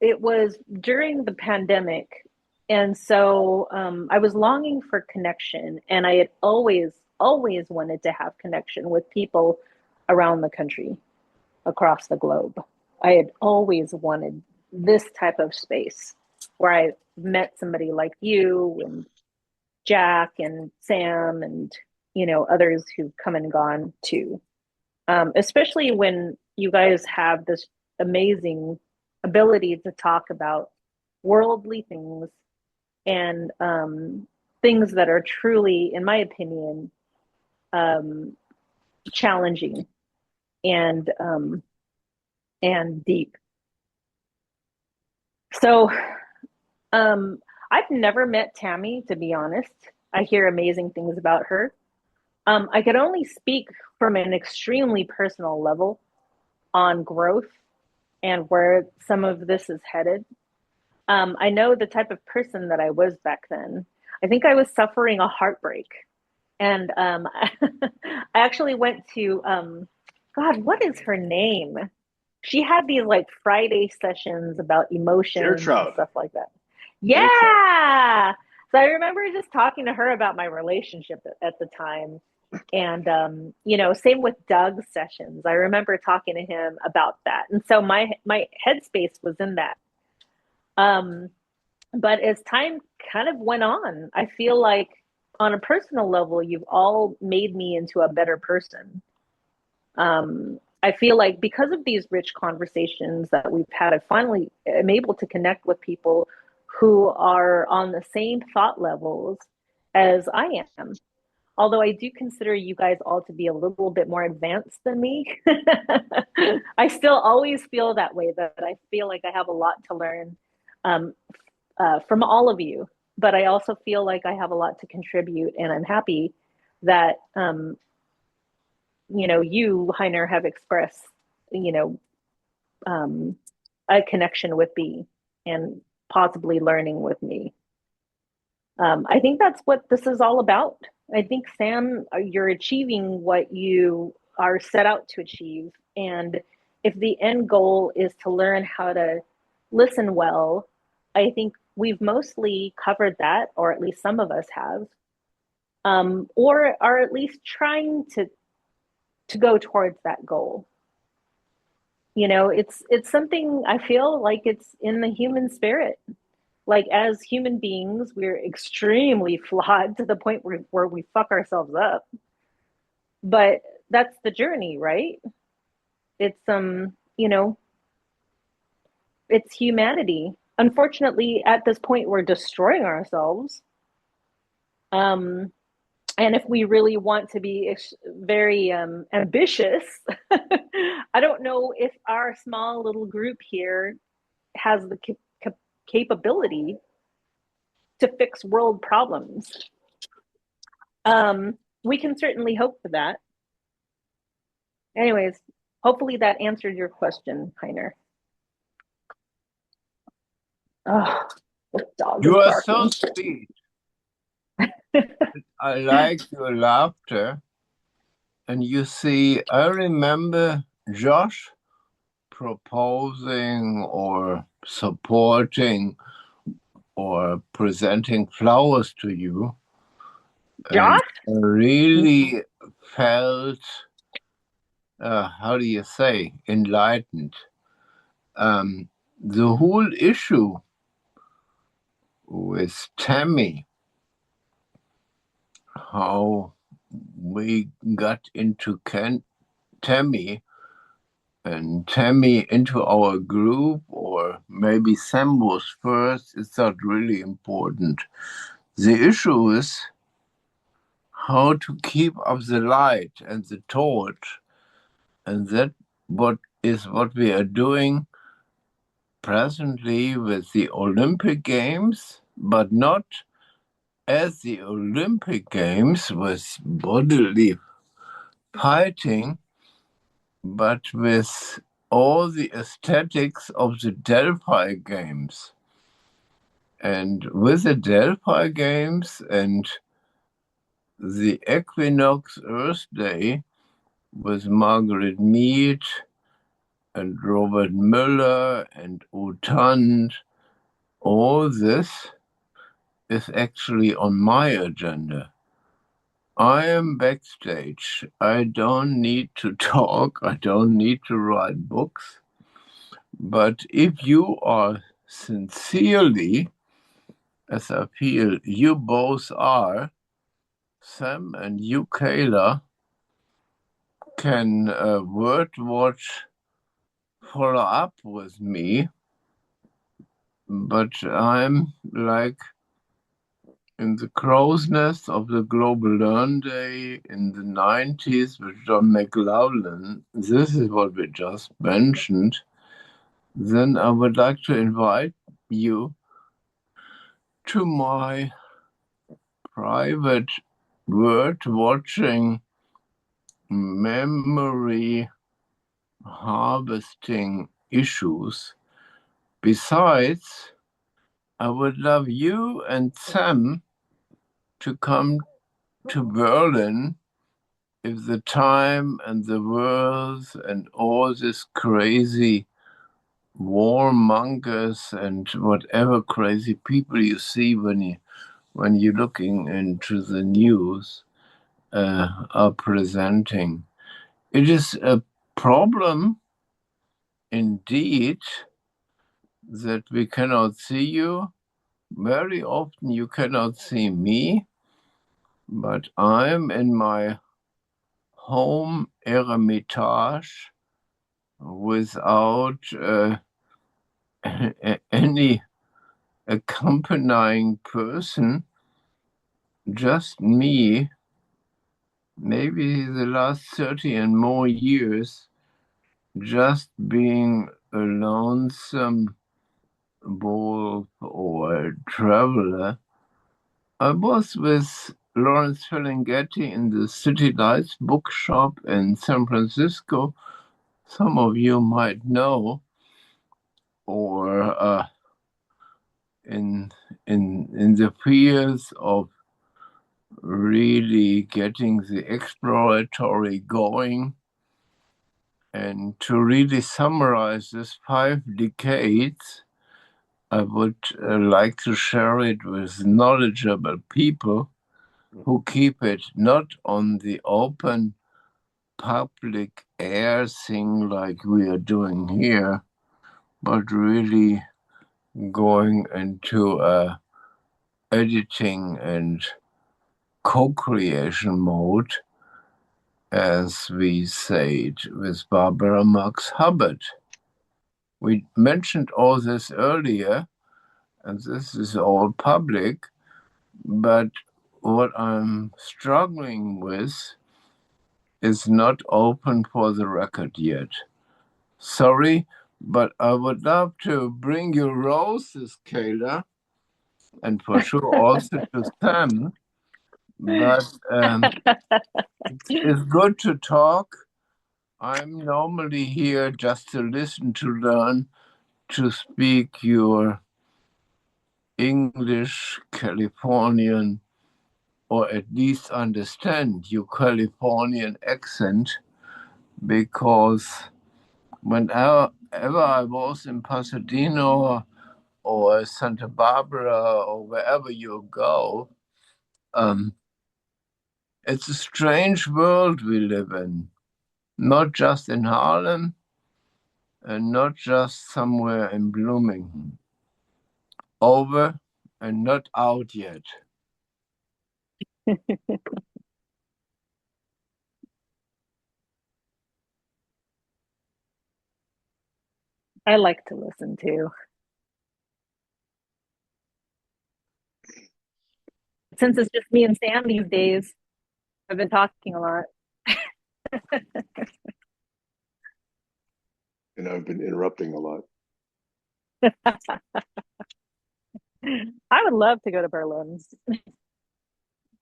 Speaker 6: it was during the pandemic. And so I was longing for connection, and I had always wanted to have connection with people around the country, across the globe. I had always wanted this type of space where I met somebody like you and Jack and Sam and others who've come and gone too. Especially when you guys have this amazing ability to talk about worldly things and things that are truly, in my opinion, um, challenging and deep. So I've never met Tammy, to be honest. I hear amazing things about her. I could only speak from an extremely personal level on growth and where some of this is headed. I know the type of person that I was back then. I think I was suffering a heartbreak. And I actually went to, God, what is her name? She had these like Friday sessions about emotions and
Speaker 2: Fairchild.
Speaker 6: stuff like that.
Speaker 2: Fairchild.
Speaker 6: Yeah. So I remember just talking to her about my relationship at the time. And same with Doug's sessions. I remember talking to him about that. And so my headspace was in that. But as time kind of went on, I feel like on a personal level, you've all made me into a better person. I feel like because of these rich conversations that we've had, I finally am able to connect with people who are on the same thought levels as I am. Although I do consider you guys all to be a little bit more advanced than me, I still always feel that way, that I feel like I have a lot to learn um, from all of you. But I also feel like I have a lot to contribute, and I'm happy that you, Heiner, have expressed, a connection with me and possibly learning with me. I think that's what this is all about. I think, Sam, you're achieving what you are set out to achieve. And if the end goal is to learn how to listen well, I think we've mostly covered that, or at least some of us have, or are at least trying to go towards that goal. It's something I feel like it's in the human spirit. Like, as human beings, we're extremely flawed to the point where we fuck ourselves up. But that's the journey, right? It's it's humanity. Unfortunately, at this point, we're destroying ourselves. And if we really want to be very ambitious, I don't know if our small little group here has the capability to fix world problems. We can certainly hope for that. Anyways, hopefully that answered your question, Heiner. Oh, the dog
Speaker 3: You
Speaker 6: is
Speaker 3: are so
Speaker 6: barking.
Speaker 3: sweet. I like your laughter. And you see, I remember Josh proposing or supporting or presenting flowers to you.
Speaker 6: Josh?
Speaker 3: And I really felt, how do you say, enlightened. The whole issue with Tammy, how we got into Tammy and Tammy into our group, or maybe Sam was first, it's not really important. The issue is how to keep up the light and the torch, and that what we are doing presently with the Olympic Games, but not as the Olympic Games with bodily fighting, but with all the aesthetics of the Delphi Games. And with the Delphi Games and the Equinox Earth Day with Margaret Mead and Robert Mueller and Utant, all this is actually on my agenda. I am backstage. I don't need to talk. I don't need to write books. But if you are sincerely, as I feel you both are, Sam and you, Kayla, can word watch, follow up with me. But I'm like in the crow's nest of the Global Learn Day in the 90s with John McLaughlin. This is what we just mentioned. Then I would like to invite you to my private word watching memory harvesting issues. Besides, I would love you and Sam to come to Berlin if the time and the world and all this crazy warmongers and whatever crazy people you see when you're looking into the news are presenting. It is a problem indeed that we cannot see you. Very often you cannot see me, but I'm in my home eremitage without any accompanying person, just me. Maybe the last 30 and more years, just being a lonesome wolf or traveler. I was with Lawrence Ferlinghetti in the City Lights bookshop in San Francisco. Some of you might know, or in the fields of really getting the exploratory going. And to really summarize this 5 decades, I would like to share it with knowledgeable people who keep it not on the open public air thing like we are doing here, but really going into editing and co-creation mode, as we say it with Barbara Marx Hubbard. We mentioned all this earlier, and this is all public, but what I'm struggling with is not open for the record yet. Sorry, but I would love to bring you roses, Kayla, and for sure also to Sam, but it's good to talk. I'm normally here just to listen, to learn, to speak your English, Californian, or at least understand your Californian accent, because whenever I was in Pasadena or Santa Barbara or wherever you go, it's a strange world we live in, not just in Harlem and not just somewhere in Bloomington. Over and not out yet.
Speaker 6: I like to listen too. Since it's just me and Sam these days, I've been talking a lot.
Speaker 2: And I've been interrupting a lot.
Speaker 6: I would love to go to Berlin.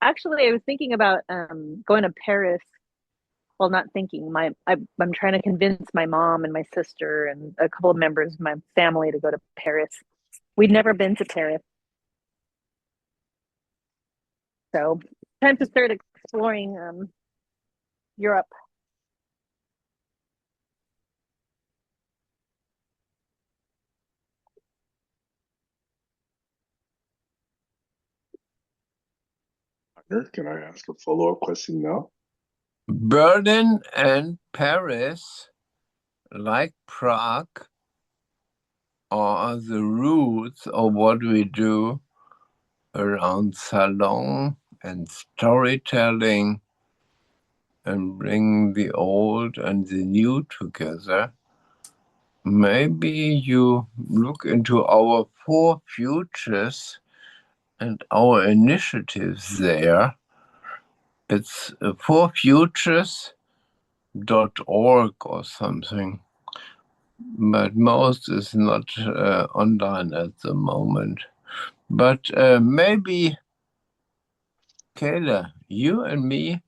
Speaker 6: Actually, I was thinking about going to Paris. Well, not thinking. I'm trying to convince my mom and my sister and a couple of members of my family to go to Paris. We'd never been to Paris, so time to start exploring Europe.
Speaker 2: Heiner, can I ask a follow-up question now?
Speaker 3: Berlin and Paris, like Prague, are the roots of what we do around salon and storytelling and bring the old and the new together. Maybe you look into our 4 futures and our initiatives there. It's 4futures.org or something, but most is not online at the moment. But maybe, Kayla, you and me,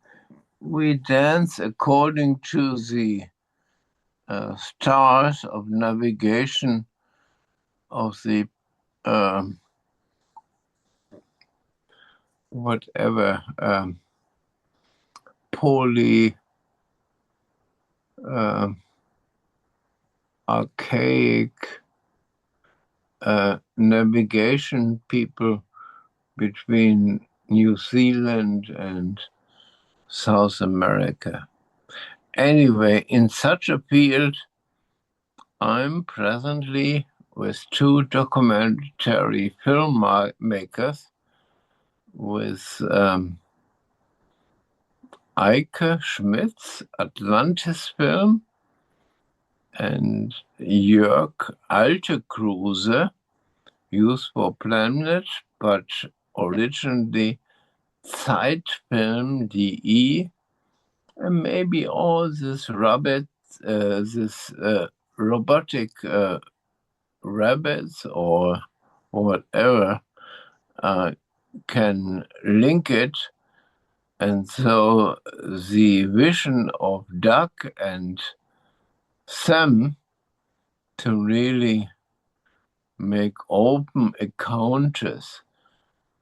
Speaker 3: we dance according to the stars of navigation of the whatever poly archaic navigation people between New Zealand and South America. Anyway, in such a field, I'm presently with two documentary filmmakers, with Eike Schmidt's Atlantis film and Jörg Altekruse, Youth for Planet, but originally Zeitfilm.de, and maybe all this robotic rabbits or whatever can link it. And so the vision of Doug and Sam to really make open encounters,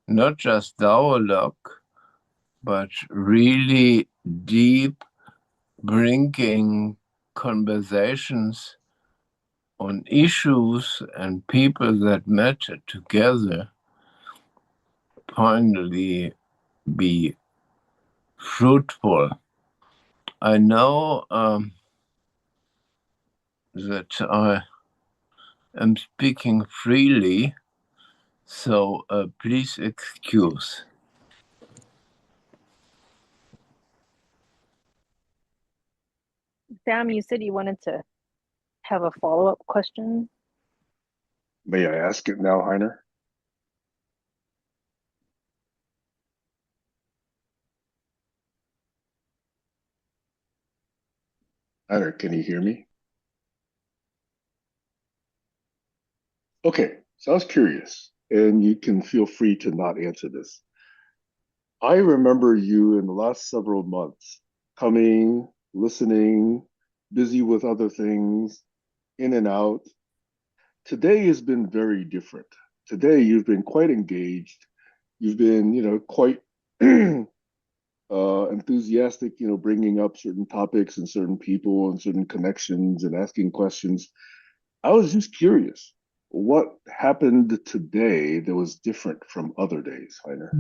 Speaker 3: not just dialogue, but really deep, bringing conversations on issues and people that matter together, finally be fruitful. I know that I am speaking freely, so please excuse.
Speaker 6: Sam, you said you wanted to have a follow-up question.
Speaker 2: May I ask it now, Heiner? Heiner, can you hear me? Okay, so I was curious, and you can feel free to not answer this. I remember you in the last several months coming, listening, busy with other things, in and out. Today has been very different. Today you've been quite engaged. You've been, quite enthusiastic, bringing up certain topics and certain people and certain connections and asking questions. I was just curious, what happened today that was different from other days, Heiner?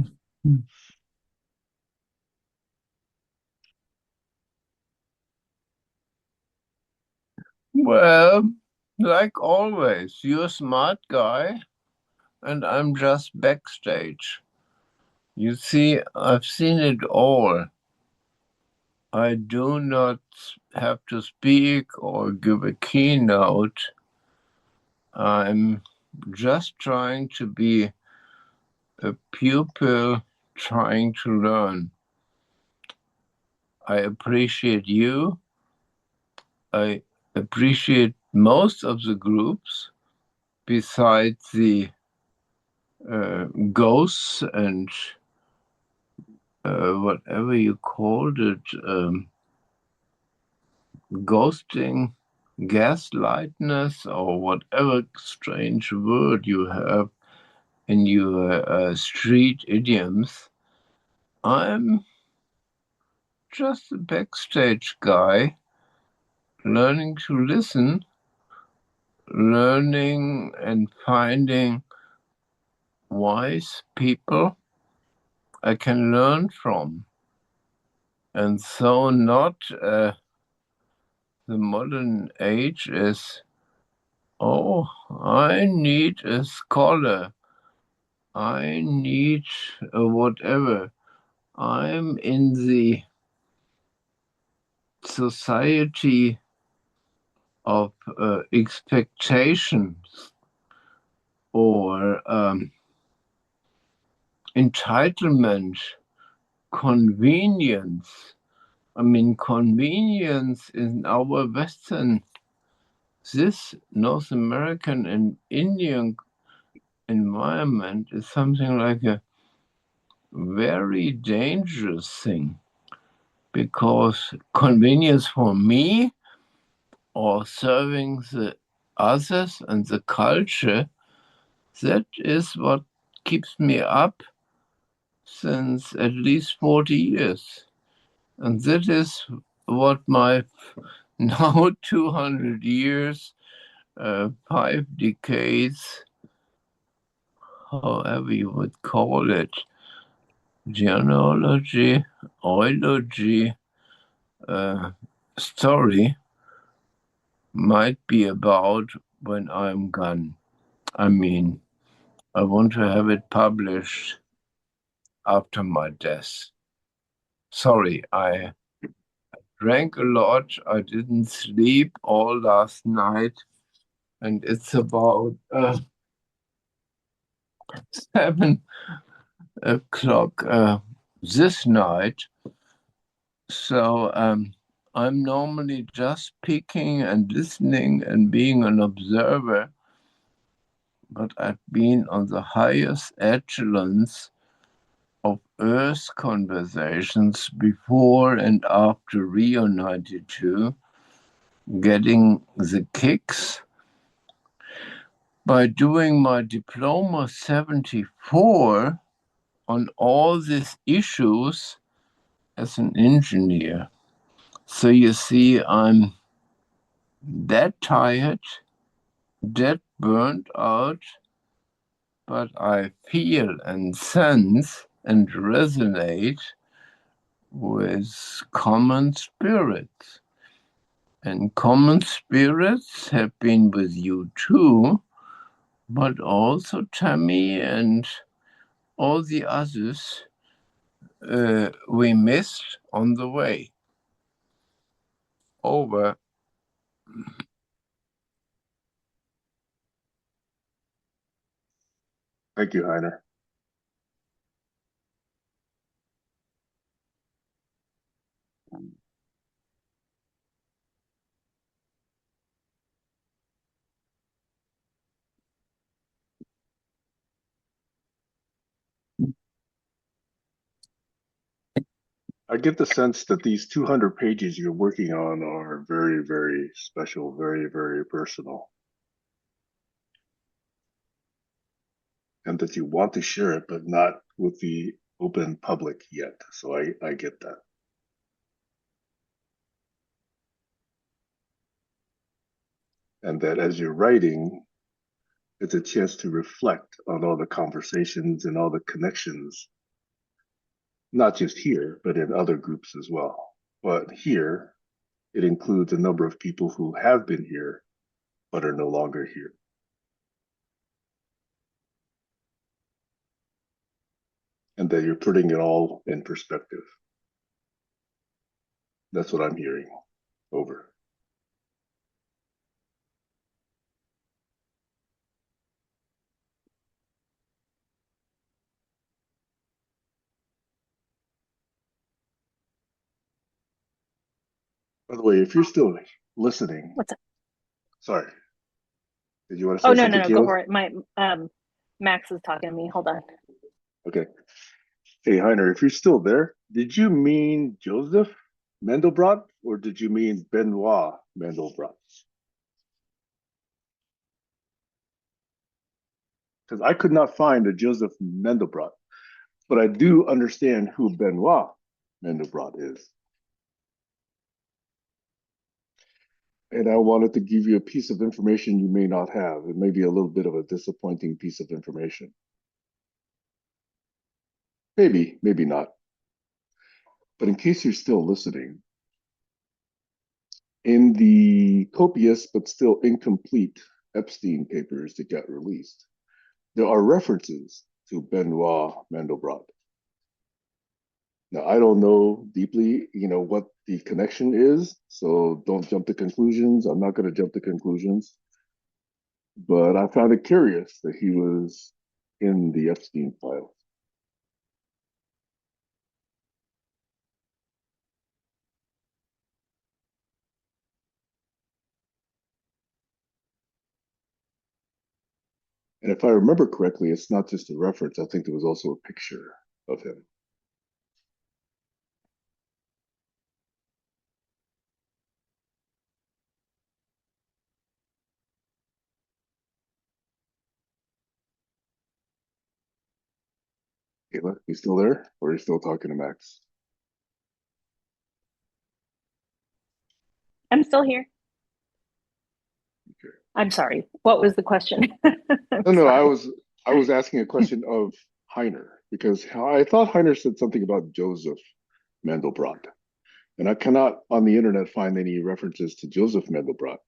Speaker 3: Well, like always, you're a smart guy, and I'm just backstage. You see, I've seen it all. I do not have to speak or give a keynote. I'm just trying to be a pupil trying to learn. I appreciate you. I appreciate most of the groups, besides the ghosts and whatever you called it, ghosting, gaslightness, or whatever strange word you have in your street idioms. I'm just a backstage guy, learning to listen, learning and finding wise people I can learn from. And so not the modern age is, oh, I need a scholar. I need whatever. I'm in the society of expectations or entitlement, convenience. I mean, convenience in our Western, this North American and Indian environment is something like a very dangerous thing, because convenience for me or serving the others and the culture, that is what keeps me up since at least 40 years. And that is what my now 200 years, 5 decades, however you would call it, genealogy, oilology story might be about when I'm gone. I mean, I want to have it published after my death. Sorry, I drank a lot. I didn't sleep all last night, and it's about 7 o'clock this night. So I'm normally just picking and listening and being an observer, but I've been on the highest echelons of Earth conversations before and after Rio 92, getting the kicks by doing my Diploma 74 on all these issues as an engineer. So you see, I'm that tired, that burnt out, but I feel and sense and resonate with common spirits. And common spirits have been with you too, but also Tammy and all the others we missed on the way. Over.
Speaker 2: Thank you, Heiner. I get the sense that these 200 pages you're working on are very, very special, very, very personal, and that you want to share it, but not with the open public yet. So I get that. And that as you're writing, it's a chance to reflect on all the conversations and all the connections, not just here, but in other groups as well. But here, it includes a number of people who have been here, but are no longer here. And that you're putting it all in perspective. That's what I'm hearing. Over. By the way, if you're still listening,
Speaker 6: What's up?
Speaker 2: Sorry. Did you want to say
Speaker 6: Oh, no,
Speaker 2: something,
Speaker 6: go
Speaker 2: Kayla?
Speaker 6: for it. My Max is talking to me. Hold on.
Speaker 2: Okay. Hey, Heiner, if you're still there, did you mean Joseph Mandelbrot or did you mean Benoit Mandelbrot? Because I could not find a Joseph Mandelbrot, but I do understand who Benoit Mandelbrot is. And I wanted to give you a piece of information you may not have. It may be a little bit of a disappointing piece of information. Maybe, maybe not. But in case you're still listening, in the copious but still incomplete Epstein papers that got released, there are references to Benoit Mandelbrot. Now, I don't know deeply, what the connection is, so don't jump to conclusions. I'm not going to jump to conclusions. But I found it curious that he was in the Epstein files. And if I remember correctly, it's not just a reference. I think there was also a picture of him. Kayla, you still there? Or are you still talking to Max?
Speaker 6: I'm still here.
Speaker 2: Okay.
Speaker 6: I'm sorry. What was the question?
Speaker 2: No, I was asking a question of Heiner. because I thought Heiner said something about Joseph Mandelbrot, and I cannot on the internet find any references to Joseph Mandelbrot.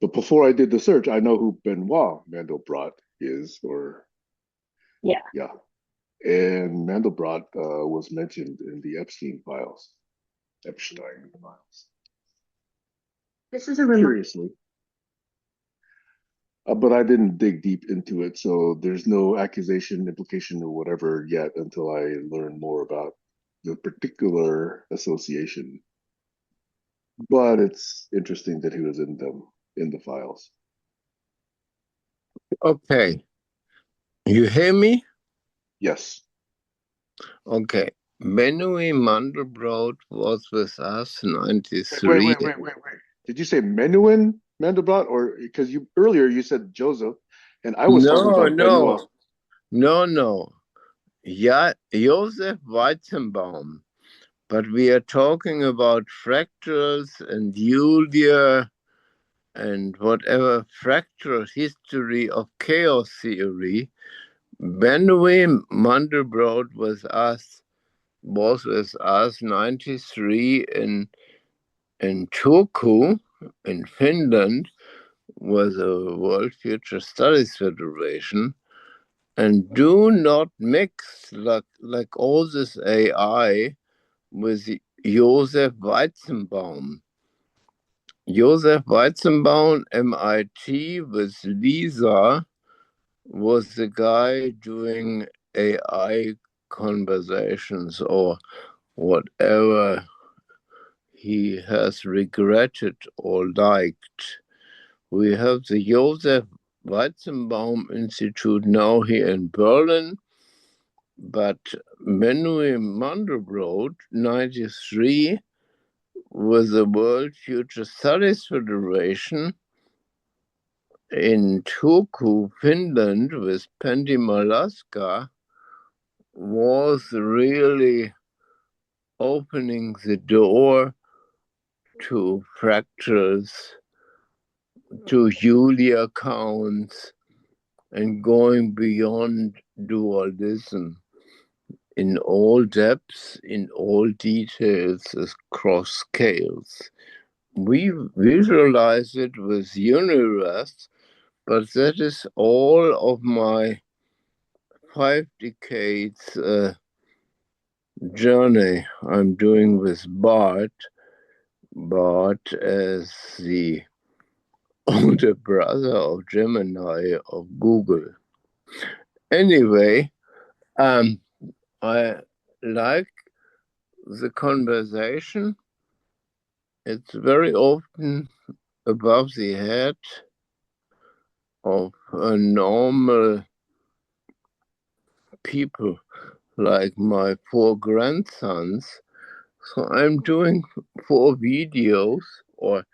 Speaker 2: But before I did the search, I know who Benoit Mandelbrot is, or
Speaker 6: Yeah.
Speaker 2: yeah. And Mandelbrot was mentioned in the Epstein files. Epstein files.
Speaker 7: This is a reminder.
Speaker 2: Curiously. But I didn't dig deep into it, so there's no accusation, implication, or whatever yet until I learn more about the particular association. But it's interesting that he was in them in the files.
Speaker 3: Okay. You hear me?
Speaker 2: Yes.
Speaker 3: Okay. Benui Mandelbrot was with us
Speaker 2: Wait,
Speaker 3: 93.
Speaker 2: Did you say Menuhin Mandelbrot, or because you earlier you said Joseph, and I was talking about Benoit.
Speaker 3: No. Yeah, Joseph Weizenbaum. But we are talking about fractals and Julia and whatever fractal history of chaos theory. Benjamin Mandelbrot was with us 93 in Turku in Finland, was a World Future Studies Federation. And do not mix like all this AI with Joseph Weizenbaum. Joseph Weizenbaum, MIT, with Lisa, was the guy doing AI conversations or whatever he has regretted or liked. We have the Joseph Weizenbaum Institute now here in Berlin, but Manuel Mandelbrot, 93, with the World Future Studies Federation in Turku, Finland, with Pentti Malaska, was really opening the door to fractals, to Julia counts, and going beyond dualism in all depths, in all details, across scales. We visualize it with universe, but that is all of my 5 decades journey I'm doing with Bart as the older brother of Gemini of Google. Anyway, I like the conversation. It's very often above the head of a normal people like my 4 grandsons. So I'm doing 4 videos or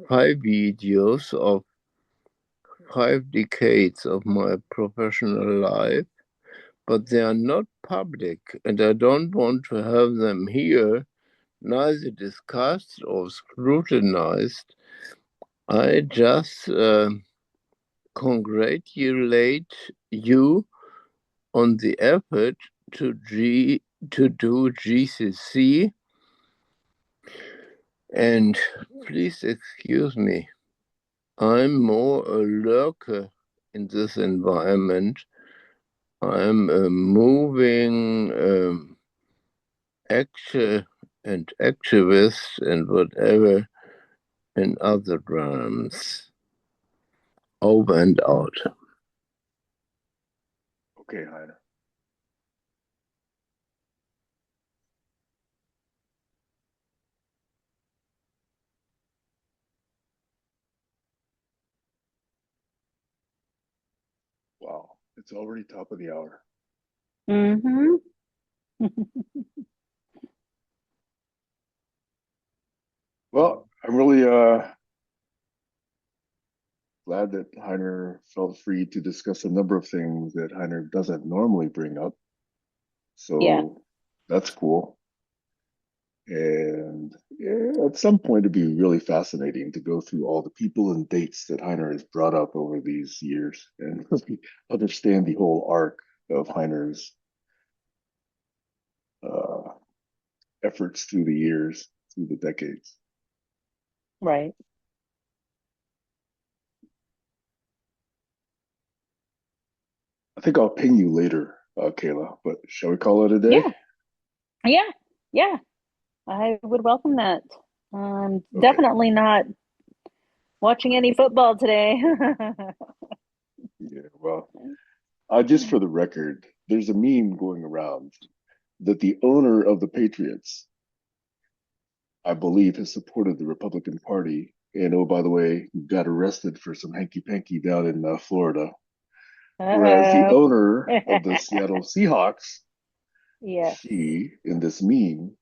Speaker 3: 5 videos of 5 decades of my professional life, but they are not public, and I don't want to have them here, neither discussed or scrutinized. I just congratulate you on the effort to do GCC, and please excuse me, I'm more a lurker in this environment. I'm a moving actor and activist and whatever in other realms. Over and out.
Speaker 2: Okay, Heiner. Wow, it's already top of the hour.
Speaker 6: Mm-hmm.
Speaker 2: Well, I'm really glad that Heiner felt free to discuss a number of things that Heiner doesn't normally bring up. So
Speaker 6: Yeah.
Speaker 2: that's cool. And yeah, at some point, it'd be really fascinating to go through all the people and dates that Heiner has brought up over these years and really understand the whole arc of Heiner's uh, efforts through the years, through the decades.
Speaker 6: Right.
Speaker 2: I think I'll ping you later, Kayla, but shall we call it a day?
Speaker 6: Yeah. Yeah. Yeah. I would welcome that. I'm
Speaker 2: Okay.
Speaker 6: definitely not watching any football today.
Speaker 2: Yeah, well, just for the record, there's a meme going around that the owner of the Patriots, I believe, has supported the Republican Party. And oh, by the way, got arrested for some hanky-panky down in Florida. Whereas the
Speaker 6: Uh-oh.
Speaker 2: owner of the Seattle Seahawks,
Speaker 6: Yes.
Speaker 2: she, in this meme,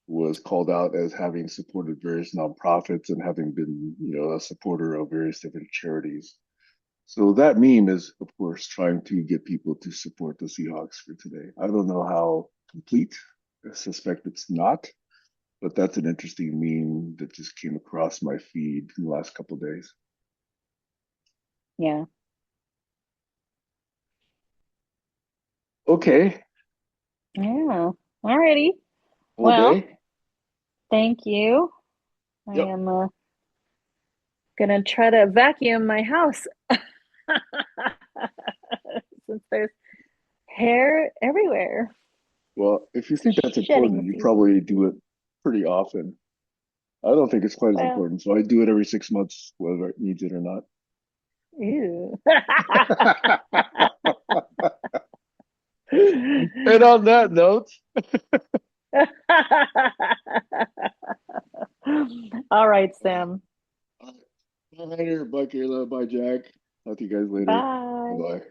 Speaker 2: was called out as having supported various nonprofits and having been, a supporter of various different charities. So that meme is, of course, trying to get people to support the Seahawks for today. I don't know how complete. I suspect it's not, but that's an interesting meme that just came across my feed in the last couple of days.
Speaker 6: Yeah.
Speaker 2: Okay.
Speaker 6: Yeah. Alrighty.
Speaker 2: All
Speaker 6: Well,
Speaker 2: day.
Speaker 6: thank you. I
Speaker 2: Yep.
Speaker 6: am gonna try to vacuum my house since there's hair everywhere.
Speaker 2: Well, if you think that's
Speaker 6: Shedding
Speaker 2: important, you
Speaker 6: season.
Speaker 2: probably do it pretty often. I don't think it's quite as
Speaker 6: Well,
Speaker 2: important, so I do it every 6 months, whether it needs it or not.
Speaker 6: ew.
Speaker 2: And on that note,
Speaker 6: All right, Sam.
Speaker 2: bye, Heiner, bye, Kayla, bye, Jack. Talk to you guys later.
Speaker 6: Bye.
Speaker 2: Bye.